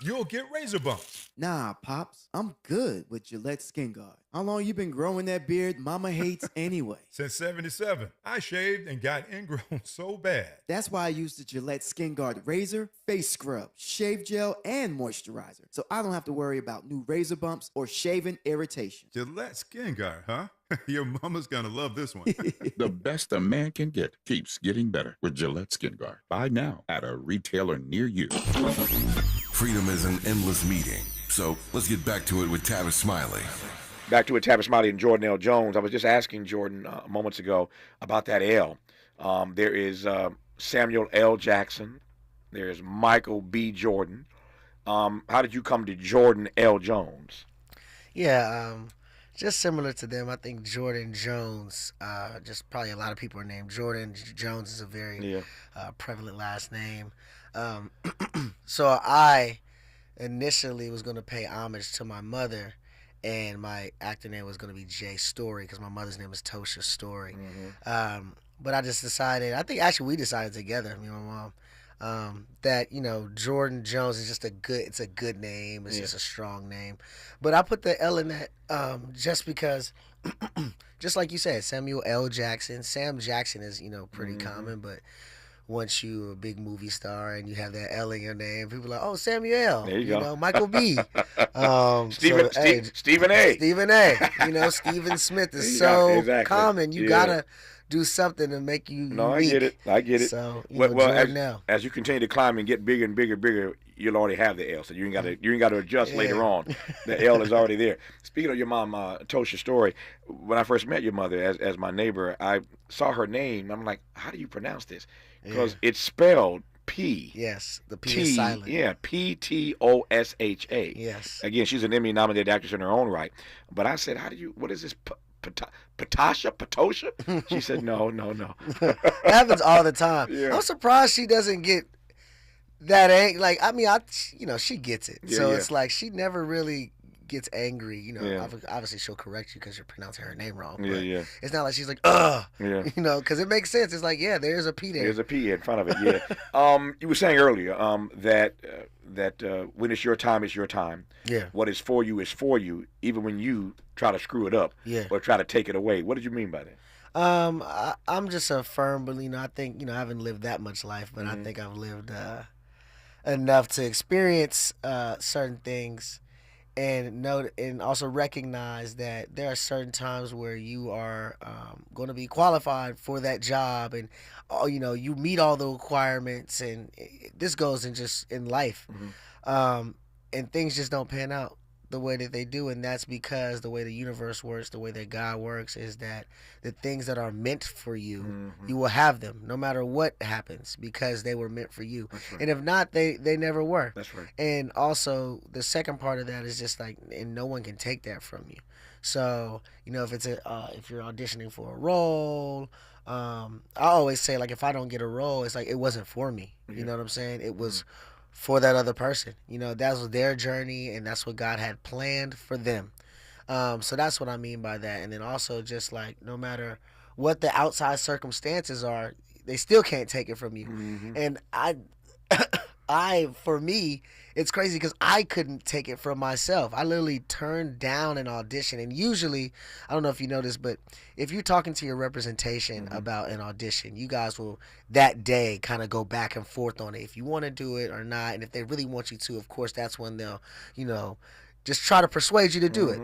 [SPEAKER 28] You'll get razor bumps.
[SPEAKER 29] Nah, Pops, I'm good with Gillette Skin Guard. How long you been growing that beard Mama hates anyway?
[SPEAKER 28] Since 77. I shaved and got ingrown so bad.
[SPEAKER 29] That's why I use the Gillette Skin Guard razor, face scrub, shave gel, and moisturizer. So I don't have to worry about new razor bumps or shaving irritation.
[SPEAKER 28] Gillette Skin Guard, huh? Your mama's gonna love this one.
[SPEAKER 30] The best a man can get keeps getting better with Gillette Skin Guard. Buy now at a retailer near you.
[SPEAKER 3] Freedom is an endless meeting. So let's get back to it with Tavis Smiley.
[SPEAKER 4] Back to it, Tavis Smiley and Jordan L. Jones. I was just asking Jordan moments ago about that L. There is Samuel L. Jackson. There's Michael B. Jordan. How did you come to Jordan L. Jones?
[SPEAKER 12] Yeah, just similar to them. I think Jordan Jones, just probably a lot of people are named Jordan. Jones is a very prevalent last name. So I initially was going to pay homage to my mother, and my actor name was going to be Jay Story because my mother's name is Tosha Story. Mm-hmm. But I just decided, I think actually we decided together, me and my mom, that, you know, Jordan Jones is just it's a good name. It's just a strong name. But I put the L in that just because, just like you said, Samuel L. Jackson. Sam Jackson is, you know, pretty common, but once you're a big movie star and you have that L in your name, people are like, oh, Samuel,
[SPEAKER 4] there you go.
[SPEAKER 12] know, Michael B.
[SPEAKER 4] Stephen A.
[SPEAKER 12] Stephen A. You know, Stephen Smith is so common. You gotta do something to make you unique.
[SPEAKER 4] I get it.
[SPEAKER 12] So,
[SPEAKER 4] as you continue to climb and get bigger and bigger, you'll already have the L. So you ain't got to adjust later on. The L is already there. Speaking of your mom, told your story. When I first met your mother as my neighbor, I saw her name. I'm like, how do you pronounce this? Because it's spelled P.
[SPEAKER 12] Yes, the P is silent.
[SPEAKER 4] Yeah, P-T-O-S-H-A.
[SPEAKER 12] Yes.
[SPEAKER 4] Again, she's an Emmy-nominated actress in her own right. But I said, what is this? Patosha? She said, no.
[SPEAKER 12] It happens all the time.
[SPEAKER 4] Yeah.
[SPEAKER 12] I'm surprised she doesn't get that angry. Like, I mean, she gets it. So it's like she never really gets angry. You know, obviously she'll correct you because you're pronouncing her name wrong. But it's not like she's like, ugh. Yeah. You know, because it makes sense. It's like, there's a P there.
[SPEAKER 4] There's a P in front of it, You were saying earlier that when it's your time, it's your time.
[SPEAKER 12] Yeah.
[SPEAKER 4] What is for you, even when you try to screw it up or try to take it away. What did you mean by that?
[SPEAKER 12] I'm just a firm believer. I think, I haven't lived that much life, but I think I've lived enough to experience certain things and know and also recognize that there are certain times where you are going to be qualified for that job, and you meet all the requirements, and this goes in life, and things just don't pan out the way that they do, and that's because the way the universe works, the way that God works, is that the things that are meant for you, you will have them no matter what happens, because they were meant for you.
[SPEAKER 4] Right.
[SPEAKER 12] And if not, they never were.
[SPEAKER 4] That's right.
[SPEAKER 12] And also the second part of that is just like, and no one can take that from you. So if it's if you're auditioning for a role, I always say, like, if I don't get a role, it's like it wasn't for me. You know what I'm saying? It was for that other person. That was their journey, and that's what God had planned for them. So that's what I mean by that. And then also just like, no matter what the outside circumstances are, they still can't take it from you. And for me, it's crazy because I couldn't take it from myself. I literally turned down an audition. And usually, I don't know if you know this, but if you're talking to your representation about an audition, you guys will that day kind of go back and forth on it, if you want to do it or not. And if they really want you to, of course, that's when they'll, just try to persuade you to do it.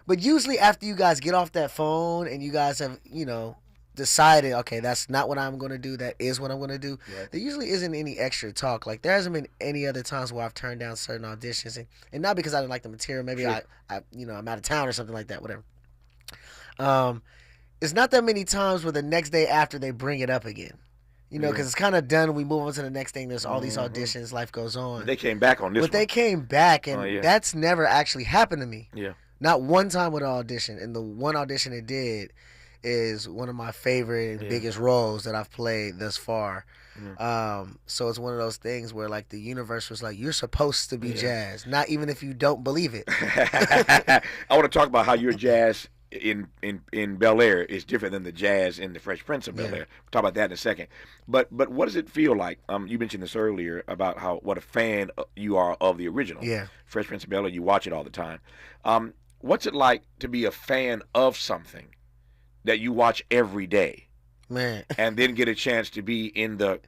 [SPEAKER 12] But usually after you guys get off that phone and you guys have, decided, okay, that's not what I'm going to do, that is what I'm going to do, there usually isn't any extra talk. Like, there hasn't been any other times where I've turned down certain auditions, and not because I didn't like the material. Maybe I'm out of town or something like that, whatever. It's not that many times where the next day after they bring it up again. Because it's kind of done. We move on to the next thing. There's all these auditions. Life goes on.
[SPEAKER 4] They came back on this one.
[SPEAKER 12] But they came back, and that's never actually happened to me.
[SPEAKER 4] Yeah.
[SPEAKER 12] Not one time with an audition. And the one audition it did is one of my favorite and biggest roles that I've played thus far. So it's one of those things where, like, the universe was like, you're supposed to be Jazz, not even if you don't believe it.
[SPEAKER 4] I want to talk about how your Jazz in Bel Air is different than the Jazz in the Fresh Prince of Bel Air. We'll talk about that in a second. But what does it feel like? You mentioned this earlier about what a fan you are of the original. Fresh Prince of Bel Air. You watch it all the time. What's it like to be a fan of something that you watch every day,
[SPEAKER 12] man,
[SPEAKER 4] and then get a chance to be in the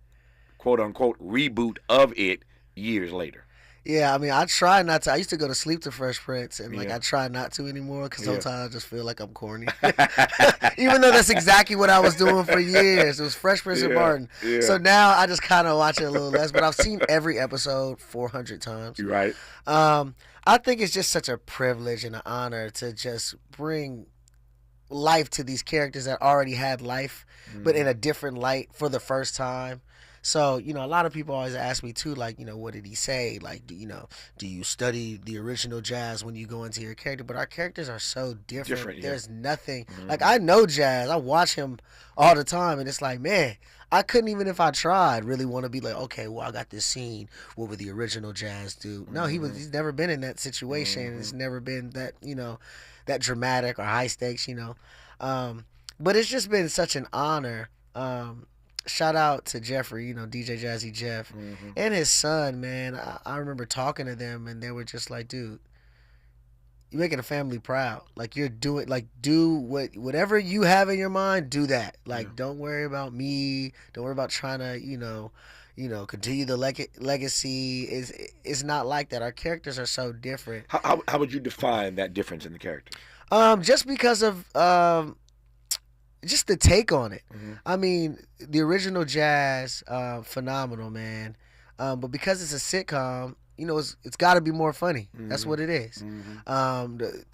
[SPEAKER 4] quote unquote reboot of it years later?
[SPEAKER 12] Yeah, I mean, I try not to. I used to go to sleep to Fresh Prince, and I try not to anymore because sometimes I just feel like I'm corny. Even though that's exactly what I was doing for years. It was Fresh Prince and Martin. So now I just kind of watch it a little less, but I've seen every episode 400 times.
[SPEAKER 4] You're right.
[SPEAKER 12] I think it's just such a privilege and an honor to just bring life to these characters that already had life, but in a different light for the first time. So, a lot of people always ask me too, like, what did he say? Like, do you study the original Jazz when you go into your character? But our characters are so different. There's nothing. Like, I know Jazz. I watch him all the time, and it's like, man, I couldn't, even if I tried, really want to be like, okay, well, I got this scene. What would the original Jazz do? No, he's never been in that situation. It's never been that, that dramatic or high stakes, But it's just been such an honor. Shout out to Jeffrey, DJ Jazzy Jeff, and his son, man. I remember talking to them, and they were just like, dude, you're making a family proud. Like you're doing, like do whatever you have in your mind, do that. Like don't worry about me. Don't worry about trying to, continue the legacy. It's not like that. Our characters are so different.
[SPEAKER 4] How would you define that difference in the characters?
[SPEAKER 12] Just because of just the take on it. I mean, the original Jazz, phenomenal, man. But because it's a sitcom, it's got to be more funny. That's what it is.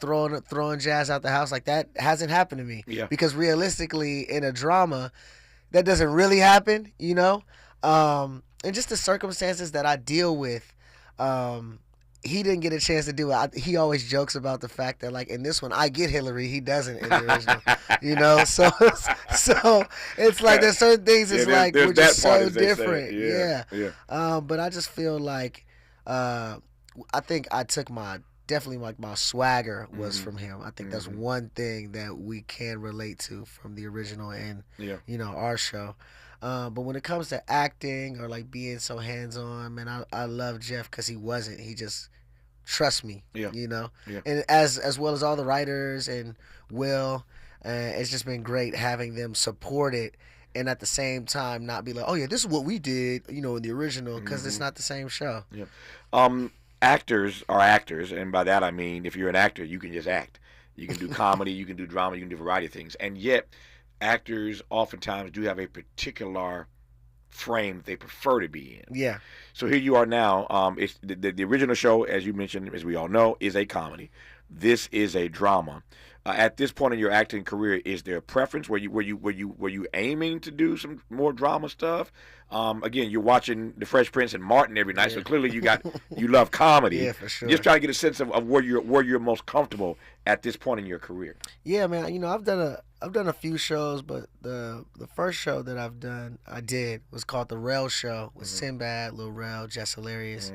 [SPEAKER 12] Throwing Jazz out the house like that hasn't happened to me.
[SPEAKER 4] Yeah.
[SPEAKER 12] Because realistically, in a drama, that doesn't really happen. And just the circumstances that I deal with, he didn't get a chance to do it. He always jokes about the fact that, like, in this one, I get Hillary. He doesn't in the original. So it's like there's certain things. It's like we're just so different. Yeah. But I just feel like I think I took definitely my swagger was from him. I think that's one thing that we can relate to from the original and our show. But when it comes to acting or like being so hands-on, man, I love Jeff because he wasn't. He just trust me, and as well as all the writers and Will, it's just been great having them support it and at the same time not be like, oh yeah, this is what we did, in the original, because it's not the same show.
[SPEAKER 4] Actors are actors, and by that I mean if you're an actor, you can just act. You can do comedy, you can do drama, you can do a variety of things, and yet actors oftentimes do have a particular frame they prefer to be in.
[SPEAKER 12] Yeah.
[SPEAKER 4] So here you are now. It's the original show, as you mentioned, as we all know, is a comedy. This is a drama. At this point in your acting career, is there a preference? Were you aiming to do some more drama stuff? Again, you're watching The Fresh Prince and Martin every night, so clearly you love comedy.
[SPEAKER 12] Yeah, for sure.
[SPEAKER 4] Just try to get a sense of where you're most comfortable at this point in your career.
[SPEAKER 12] Yeah, man. I've done a few shows, but the first show that I did was called The Rel Show with Sinbad, Lil Rel, Jess Hilarious,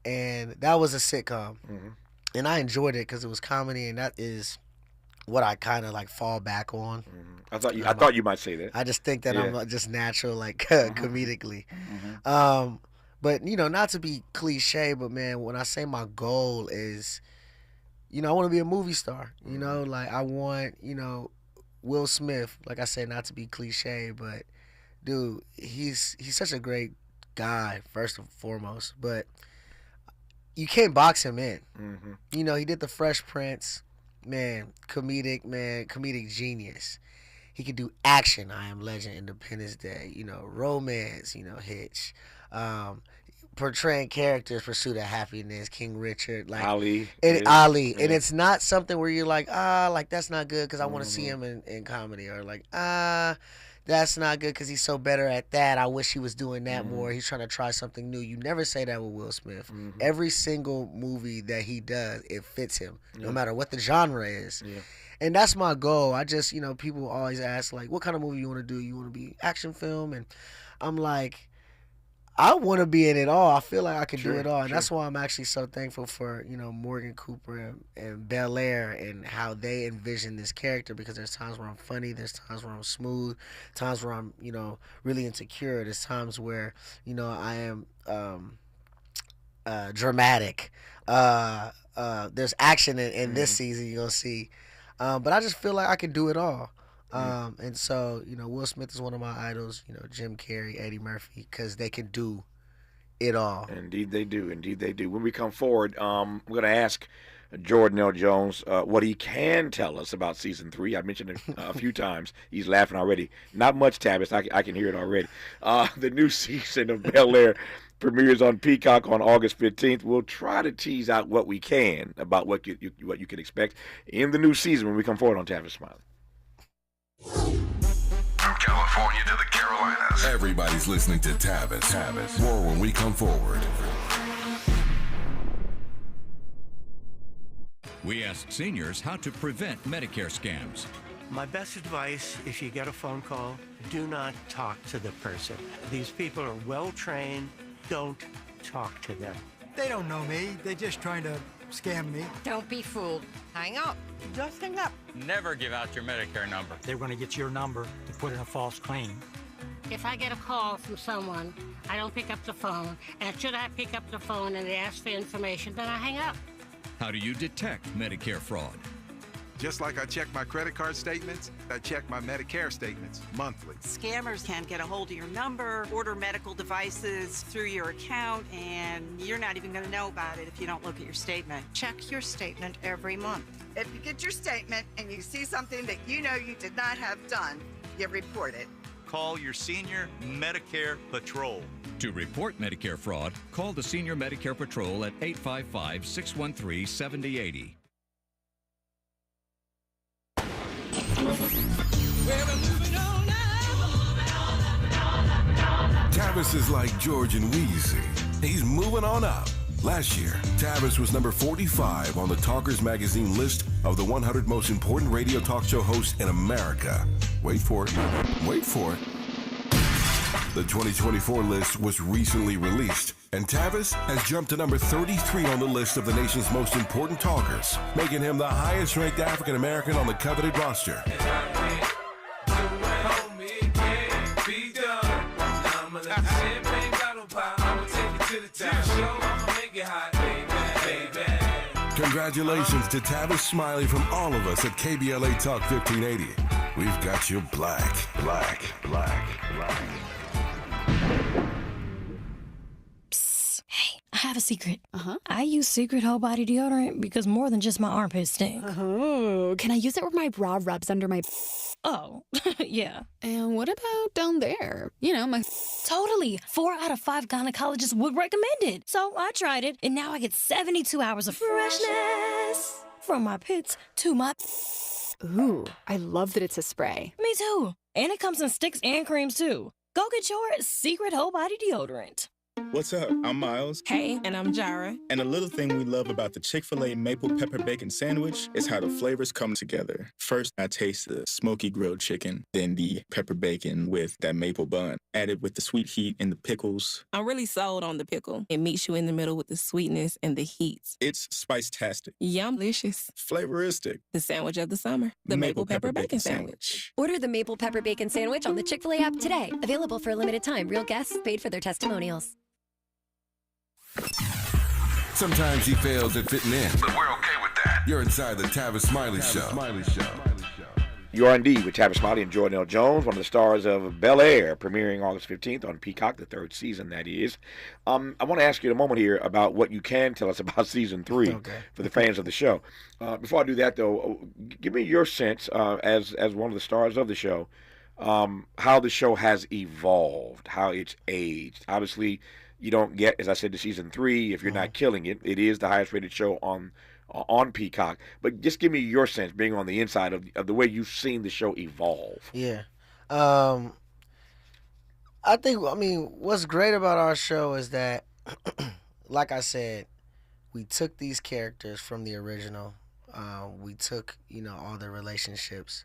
[SPEAKER 12] and that was a sitcom, and I enjoyed it because it was comedy, and that is what I kind of like fall back on.
[SPEAKER 4] I thought you might say that.
[SPEAKER 12] I just think that I'm just natural, like comedically. But not to be cliche, but man, when I say my goal is, I want to be a movie star. Like I want, Will Smith. Like I said, not to be cliche, but dude, he's such a great guy first and foremost. But you can't box him in. He did The Fresh Prince. Comedic genius. He could do action, I Am Legend, Independence Day, romance, Hitch. Portraying characters, Pursuit of Happiness, King Richard, like Ali. And it's not something where you're like, like that's not good because I want to see him in comedy, or like, that's not good because he's so better at that. I wish he was doing that more. He's trying to try something new. You never say that with Will Smith. Every single movie that he does, it fits him, no matter what the genre is. And that's my goal. I just, people always ask, like, what kind of movie you want to do? You want to be action film? And I'm like, I want to be in it all. I feel like I can do it all. And that's why I'm actually so thankful for, Morgan Cooper and Bel Air and how they envision this character, because there's times where I'm funny, there's times where I'm smooth, times where I'm, really insecure. There's times where, I am dramatic. There's action in this season, you're going to see. But I just feel like I can do it all. And so, Will Smith is one of my idols, Jim Carrey, Eddie Murphy, because they can do it all.
[SPEAKER 4] Indeed they do. Indeed they do. When we come forward, we're going to ask Jordan L. Jones what he can tell us about season 3. I mentioned it a few times. He's laughing already. Not much, Tavis. I can hear it already. The new season of Bel Air premieres on Peacock on August 15th. We'll try to tease out what we can about what you can expect in the new season when we come forward on Tavis Smiley.
[SPEAKER 3] From California to the Carolinas, everybody's listening to Tavis. More when we come forward.
[SPEAKER 2] We ask seniors how to prevent Medicare scams.
[SPEAKER 5] My best advice, if you get a phone call, do not talk to the person. These people are well trained. Don't talk to them.
[SPEAKER 6] They don't know me. They're just trying to scam me.
[SPEAKER 7] Don't be fooled. Hang up. Just hang up.
[SPEAKER 8] Never give out your Medicare number.
[SPEAKER 6] They're going to get your number to put in a false claim.
[SPEAKER 7] If I get a call from someone, I don't pick up the phone. And should I pick up the phone and they ask for information, then I hang up.
[SPEAKER 2] How do you detect Medicare fraud?
[SPEAKER 9] Just like I check my credit card statements, I check my Medicare statements monthly.
[SPEAKER 10] Scammers can get a hold of your number, order medical devices through your account, and you're not even going to know about it if you don't look at your statement.
[SPEAKER 7] Check your statement every month. If you get your statement and you see something that you know you did not have done, you report it.
[SPEAKER 11] Call your senior Medicare Patrol.
[SPEAKER 2] To report Medicare fraud, call the Senior Medicare Patrol at 855-613-7080.
[SPEAKER 3] Tavis is like George and Wheezy. He's moving on up. Last year, Tavis was number 45 on the Talkers Magazine list of the 100 most important radio talk show hosts in America. Wait for it. Wait for it. The 2024 list was recently released, and Tavis has jumped to number 33 on the list of the nation's most important talkers, making him the highest-ranked African-American on the coveted roster. Congratulations to Tavis Smiley from all of us at KBLA Talk 1580. We've got you black.
[SPEAKER 13] Hey, I have a secret. I use Secret Whole Body Deodorant because more than just my armpits stink.
[SPEAKER 14] Oh, can I use it where my bra rubs under my...
[SPEAKER 13] Oh, yeah.
[SPEAKER 14] And what about down there? You know, my...
[SPEAKER 13] Totally. 4 out of 5 gynecologists would recommend it. So I tried it, and now I get 72 hours of freshness from my pits to my...
[SPEAKER 14] Ooh, I love that it's a spray.
[SPEAKER 13] Me too. And it comes in sticks and creams, too. Go get your Secret Whole Body Deodorant.
[SPEAKER 15] What's up? I'm Miles.
[SPEAKER 13] Hey, and I'm Jara.
[SPEAKER 15] And a little thing we love about the Chick-fil-A Maple Pepper Bacon Sandwich is how the flavors come together. First, I taste the smoky grilled chicken, then the pepper bacon with that maple bun, added with the sweet heat and the pickles.
[SPEAKER 16] I'm really sold on the pickle. It meets you in the middle with the sweetness and the heat.
[SPEAKER 15] It's spice-tastic.
[SPEAKER 16] Yum-licious.
[SPEAKER 15] Flavoristic.
[SPEAKER 16] The sandwich of the summer. The Maple Pepper Bacon Sandwich.
[SPEAKER 14] Order the Maple Pepper Bacon Sandwich on the Chick-fil-A app today. Available for a limited time. Real guests paid for their testimonials.
[SPEAKER 3] Sometimes he fails at fitting in, but we're okay with that. You're inside the Tavis Smiley Show.
[SPEAKER 4] You are indeed with Tavis Smiley and Jordan L. Jones, one of the stars of Bel-Air, premiering August 15th on Peacock, the 3rd season, that is. I want to ask you in a moment here about what you can tell us about Season 3 for the fans of the show. Before I do that, though, give me your sense, as one of the stars of the show, how the show has evolved, how it's aged. Obviously, you don't get, as I said, to Season 3 if you're not killing it. It is the highest-rated show on Peacock. But just give me your sense, being on the inside of the way you've seen the show evolve.
[SPEAKER 12] Yeah. I mean, what's great about our show is that, like I said, we took these characters from the original. We took, all the relationships.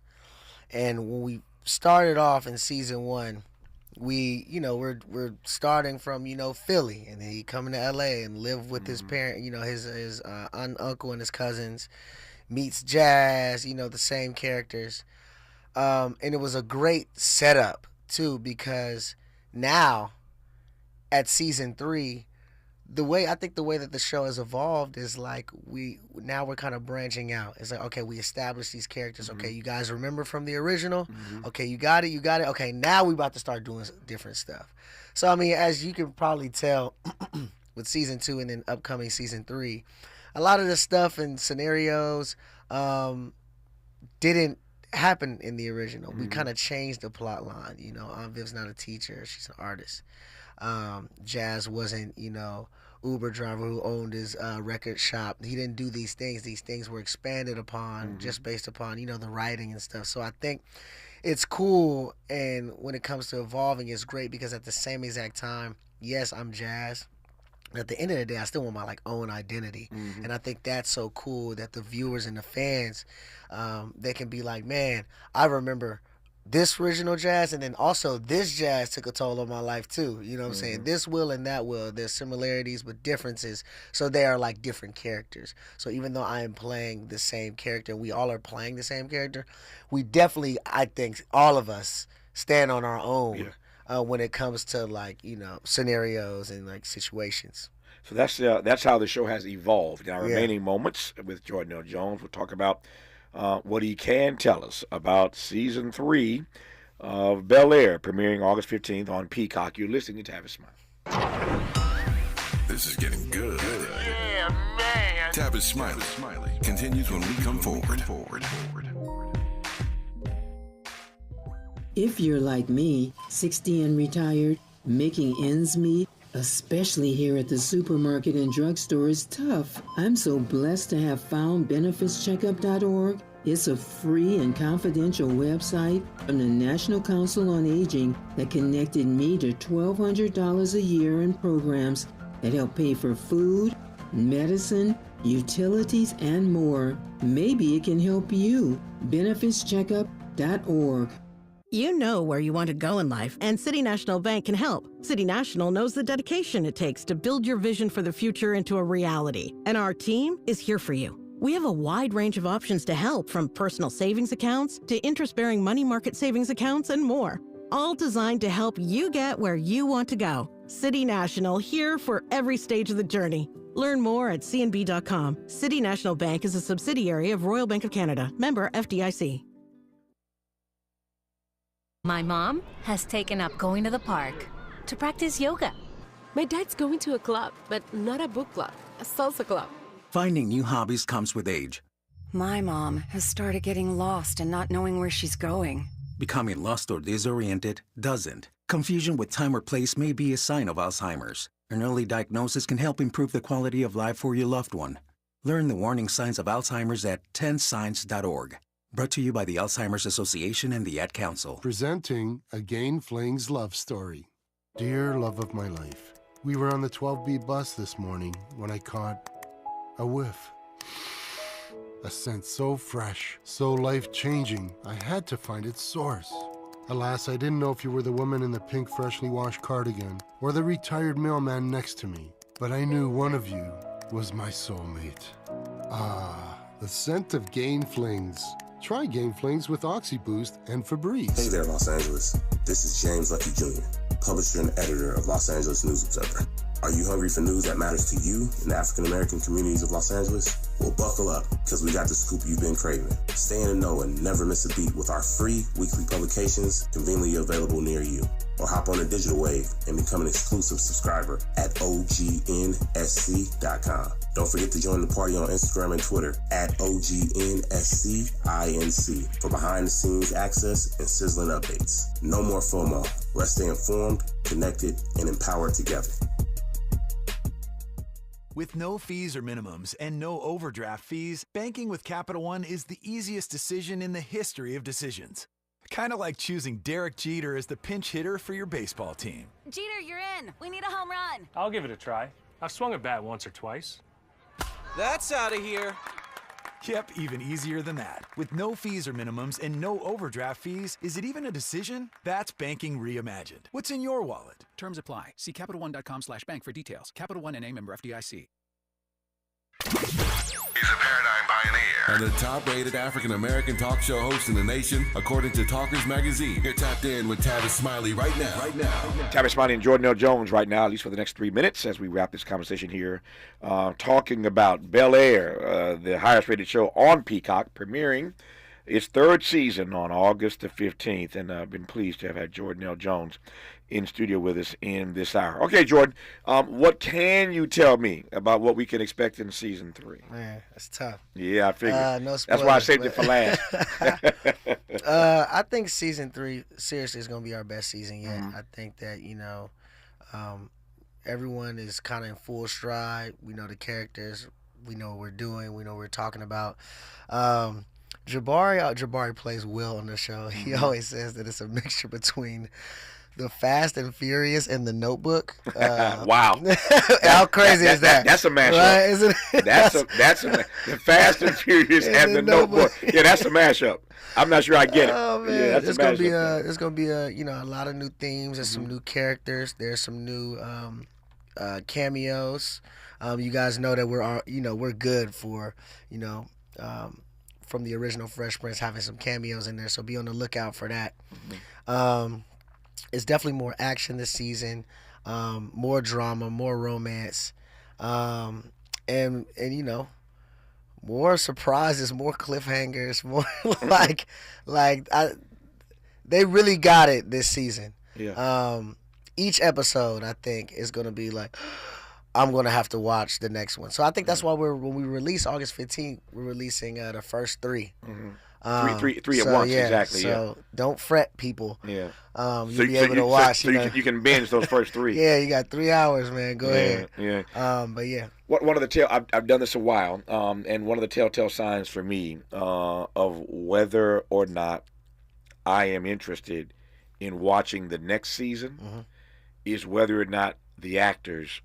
[SPEAKER 12] And when we started off in Season 1, we're starting from, Philly, and then he coming to LA and live with his parent, his uncle and his cousins, meets Jazz, the same characters. And it was a great setup too, because now at Season 3, the way that the show has evolved is like we're kind of branching out. It's like, okay, we established these characters. Okay, you guys remember from the original? Okay, you got it. Okay, now we about to start doing different stuff. So, I mean, as you can probably tell with Season 2 and then upcoming Season 3, a lot of the stuff and scenarios didn't happen in the original. We kind of changed the plot line. Viv's not a teacher. She's an artist. Jazz wasn't, Uber driver who owned his record shop. He didn't do these things. These things were expanded upon just based upon, the writing and stuff. So I think it's cool, and when it comes to evolving, it's great because at the same exact time, yes, I'm Jazz. But at the end of the day, I still want my own identity. And I think that's so cool that the viewers and the fans, they can be like, man, I remember this original Jazz, and then also this Jazz took a toll on my life too. You know what I'm saying? This will and that will. There's similarities but differences. So they are like different characters. So even though I am playing the same character, we all are playing the same character, we definitely, I think, all of us stand on our own when it comes to scenarios and situations.
[SPEAKER 4] So that's how the show has evolved. In our remaining moments with Jordan L. Jones, we'll talk about what he can tell us about season 3 of Bel Air, premiering August 15th on Peacock. You're listening to Tavis Smiley.
[SPEAKER 3] This is getting good. Yeah, man. Tavis Smiley continues when we come forward.
[SPEAKER 1] If you're like me, 60 and retired, making ends meet, especially here at the supermarket and drugstore, is tough. I'm so blessed to have found benefitscheckup.org. It's a free and confidential website from the National Council on Aging that connected me to $1,200 a year in programs that help pay for food, medicine, utilities, and more. Maybe it can help you. benefitscheckup.org.
[SPEAKER 17] You know where you want to go in life, and City National Bank can help. City National knows the dedication it takes to build your vision for the future into a reality, and our team is here for you. We have a wide range of options to help, from personal savings accounts to interest-bearing money market savings accounts and more, all designed to help you get where you want to go. City National, here for every stage of the journey. Learn more at cnb.com. City National Bank is a subsidiary of Royal Bank of Canada, member FDIC.
[SPEAKER 18] My mom has taken up going to the park to practice yoga.
[SPEAKER 19] My dad's going to a club, but not a book club, a salsa club.
[SPEAKER 20] Finding new hobbies comes with age.
[SPEAKER 21] My mom has started getting lost and not knowing where she's going.
[SPEAKER 20] Becoming lost or disoriented doesn't. Confusion with time or place may be a sign of Alzheimer's. An early diagnosis can help improve the quality of life for your loved one. Learn the warning signs of Alzheimer's at 10signs.org. Brought to you by the Alzheimer's Association and the Ad Council.
[SPEAKER 22] Presenting Again Fling's love story. Dear love of my life, we were on the 12B bus this morning when I caught a whiff. A scent so fresh, so life-changing, I had to find its source. Alas, I didn't know if you were the woman in the pink freshly washed cardigan or the retired mailman next to me, but I knew one of you was my soulmate. Ah, the scent of Gain Flings. Try Gain Flings with OxyBoost and Febreze.
[SPEAKER 23] Hey there, Los Angeles. This is James Lucky Jr., publisher and editor of Los Angeles News Observer. Are you hungry for news that matters to you in the African-American communities of Los Angeles? Well, buckle up, because we got the scoop you've been craving. Stay in the know and never miss a beat with our free weekly publications conveniently available near you. Or hop on the digital wave and become an exclusive subscriber at OGNSC.com. Don't forget to join the party on Instagram and Twitter at OGNSCINC for behind-the-scenes access and sizzling updates. No more FOMO. Let's stay informed, connected, and empowered together.
[SPEAKER 24] With no fees or minimums and no overdraft fees, banking with Capital One is the easiest decision in the history of decisions. Kind of like choosing Derek Jeter as the pinch hitter for your baseball team.
[SPEAKER 25] Jeter, you're in. We need a home run.
[SPEAKER 31] I'll give it a try. I've swung a bat once or twice.
[SPEAKER 24] That's out of here. Yep, even easier than that. With no fees or minimums and no overdraft fees, is it even a decision? That's banking reimagined. What's in your wallet?
[SPEAKER 32] Terms apply. See CapitalOne.com/bank for details. Capital One N.A. member FDIC.
[SPEAKER 3] He's a paradigm pioneer and the top-rated African-American talk show host in the nation, according to Talkers Magazine. You're tapped in with Tavis Smiley right now.
[SPEAKER 4] Tavis Smiley and Jordan L. Jones right now, at least for the next 3 minutes, as we wrap this conversation here, talking about Bel Air, the highest-rated show on Peacock, premiering its third season on August the 15th, and I've been pleased to have had Jordan L. Jones in studio with us in this hour. Okay, Jordan, what can you tell me about what we can expect in season 3?
[SPEAKER 12] Man, it's tough.
[SPEAKER 4] Yeah, I figured.
[SPEAKER 12] No spoilers,
[SPEAKER 4] that's why I saved it for last.
[SPEAKER 12] I think season 3 seriously is going to be our best season yet. I think that, everyone is kind of in full stride. We know the characters. We know what we're doing. We know what we're talking about. Jabari plays Will on the show. He always says that it's a mixture between The Fast and Furious and The Notebook.
[SPEAKER 4] Wow.
[SPEAKER 12] How crazy is that?
[SPEAKER 4] That's a mashup.
[SPEAKER 12] Right, isn't it?
[SPEAKER 4] That's The Fast and Furious and The Notebook. Yeah, that's a mashup. I'm not sure I get it.
[SPEAKER 12] Oh man,
[SPEAKER 4] yeah,
[SPEAKER 12] there's gonna be a lot of new themes. There's some new characters. There's some new cameos. You guys know that we're good for from the original Fresh Prince having some cameos in there. So be on the lookout for that. It's definitely more action this season, more drama, more romance. And you know, more surprises, more cliffhangers, more they really got it this season.
[SPEAKER 4] Yeah.
[SPEAKER 12] Each episode I think is gonna be like, I'm gonna have to watch the next one. So I think that's why when we release August 15th, we're releasing the first 3.
[SPEAKER 4] Three at once, exactly.
[SPEAKER 12] So don't fret, people.
[SPEAKER 4] Yeah.
[SPEAKER 12] You'll be able to watch.
[SPEAKER 4] You can binge those first 3.
[SPEAKER 12] Yeah, you got 3 hours, man. Go ahead.
[SPEAKER 4] Yeah.
[SPEAKER 12] But yeah.
[SPEAKER 4] One of the I've done this a while, and one of the telltale signs for me of whether or not I am interested in watching the next season is whether or not the actors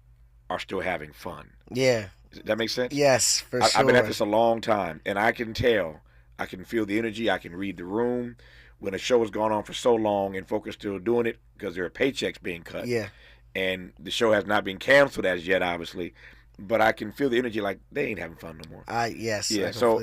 [SPEAKER 4] are still having fun.
[SPEAKER 12] Yeah.
[SPEAKER 4] Does that make sense?
[SPEAKER 12] Yes, for sure.
[SPEAKER 4] I've been at this a long time, and I can tell. I can feel the energy. I can read the room. When a show has gone on for so long and folks are still doing it because there are paychecks being cut.
[SPEAKER 12] Yeah.
[SPEAKER 4] And the show has not been canceled as yet, obviously. But I can feel the energy like they ain't having fun no more.
[SPEAKER 12] Yes.
[SPEAKER 4] Yeah. So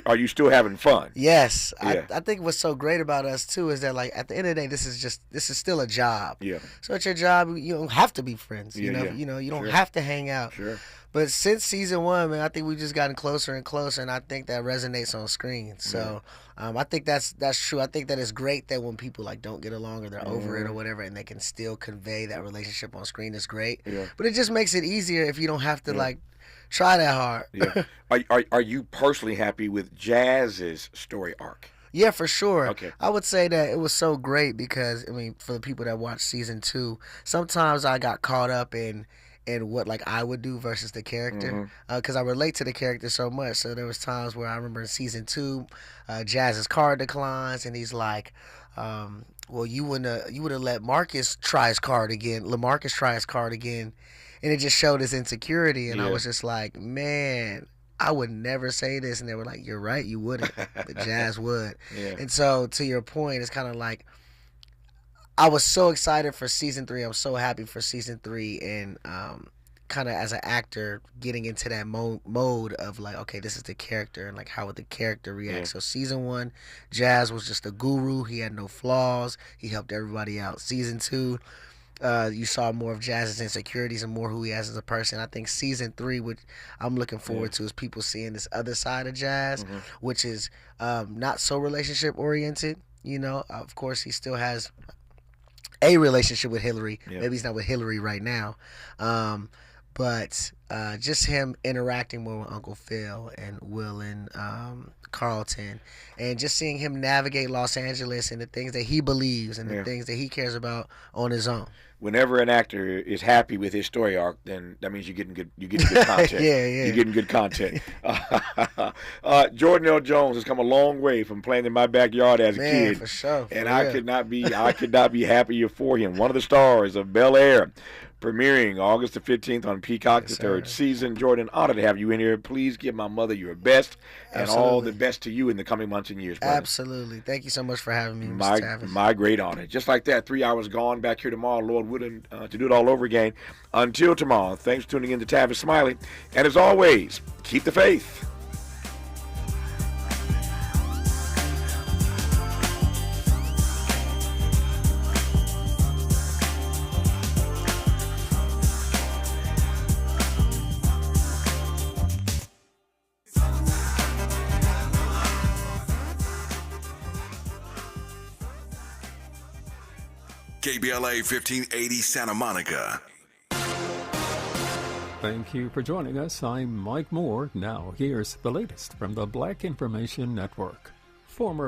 [SPEAKER 4] are you still having fun?
[SPEAKER 12] Yes.
[SPEAKER 4] Yeah.
[SPEAKER 12] I think what's so great about us too is that like at the end of the day, this is still a job.
[SPEAKER 4] Yeah.
[SPEAKER 12] So at your job, you don't have to be friends. You know, you don't have to hang out.
[SPEAKER 4] Sure.
[SPEAKER 12] But since season 1, man, I think we've just gotten closer and closer, and I think that resonates on screen. So I think that's true. I think that it's great that when people like don't get along or they're over it or whatever, and they can still convey that relationship on screen is great.
[SPEAKER 4] Yeah.
[SPEAKER 12] But it just makes it easier if you don't have to like try that hard.
[SPEAKER 4] Yeah. Are you personally happy with Jazz's story arc?
[SPEAKER 12] Yeah, for sure.
[SPEAKER 4] Okay.
[SPEAKER 12] I would say that it was so great because, I mean, for the people that watched season 2, sometimes I got caught up in what like I would do versus the character, because I relate to the character so much. So there was times where I remember in season 2, Jazz's card declines, and he's like, "Well, you wouldn't have let Lamarcus try his card again, and it just showed his insecurity." And I was just like, "Man, I would never say this," and they were like, "You're right, you wouldn't, but Jazz would."
[SPEAKER 4] Yeah.
[SPEAKER 12] And so to your point, it's kind of like, I was so excited for season 3. I'm so happy for season 3, and kind of as an actor getting into that mode of like, okay, this is the character, and like how would the character react. So season 1, Jazz was just a guru. He had no flaws. He helped everybody out. Season 2, you saw more of Jazz's insecurities and more who he is as a person. I think season 3, which I'm looking forward to, is people seeing this other side of Jazz, which is not so relationship oriented. You know, of course, he still has a relationship with Hillary. Maybe he's not with Hillary right now. But just him interacting more with Uncle Phil and Will and Carlton, and just seeing him navigate Los Angeles and the things that he believes and the things that he cares about on his own.
[SPEAKER 4] Whenever an actor is happy with his story arc, then that means you're getting good content. You're getting good content. Jordan L. Jones has come a long way from playing in my backyard as a kid.
[SPEAKER 12] For sure.
[SPEAKER 4] And I could not be happier for him. One of the stars of Bel Air, premiering August the 15th on Peacock, the 3rd season. Jordan, honored to have you in here. Please give my mother your best and all the best to you in the coming months and years, brother.
[SPEAKER 12] Absolutely. Thank you so much for having me, Mr. Tavis.
[SPEAKER 4] My great honor. Just like that, 3 hours gone. Back here tomorrow, Lord willing, to do it all over again. Until tomorrow, thanks for tuning in to Tavis Smiley. And as always, keep the faith.
[SPEAKER 3] KBLA 1580 Santa Monica.
[SPEAKER 5] Thank you for joining us. I'm Mike Moore. Now here's the latest from the Black Information Network. Former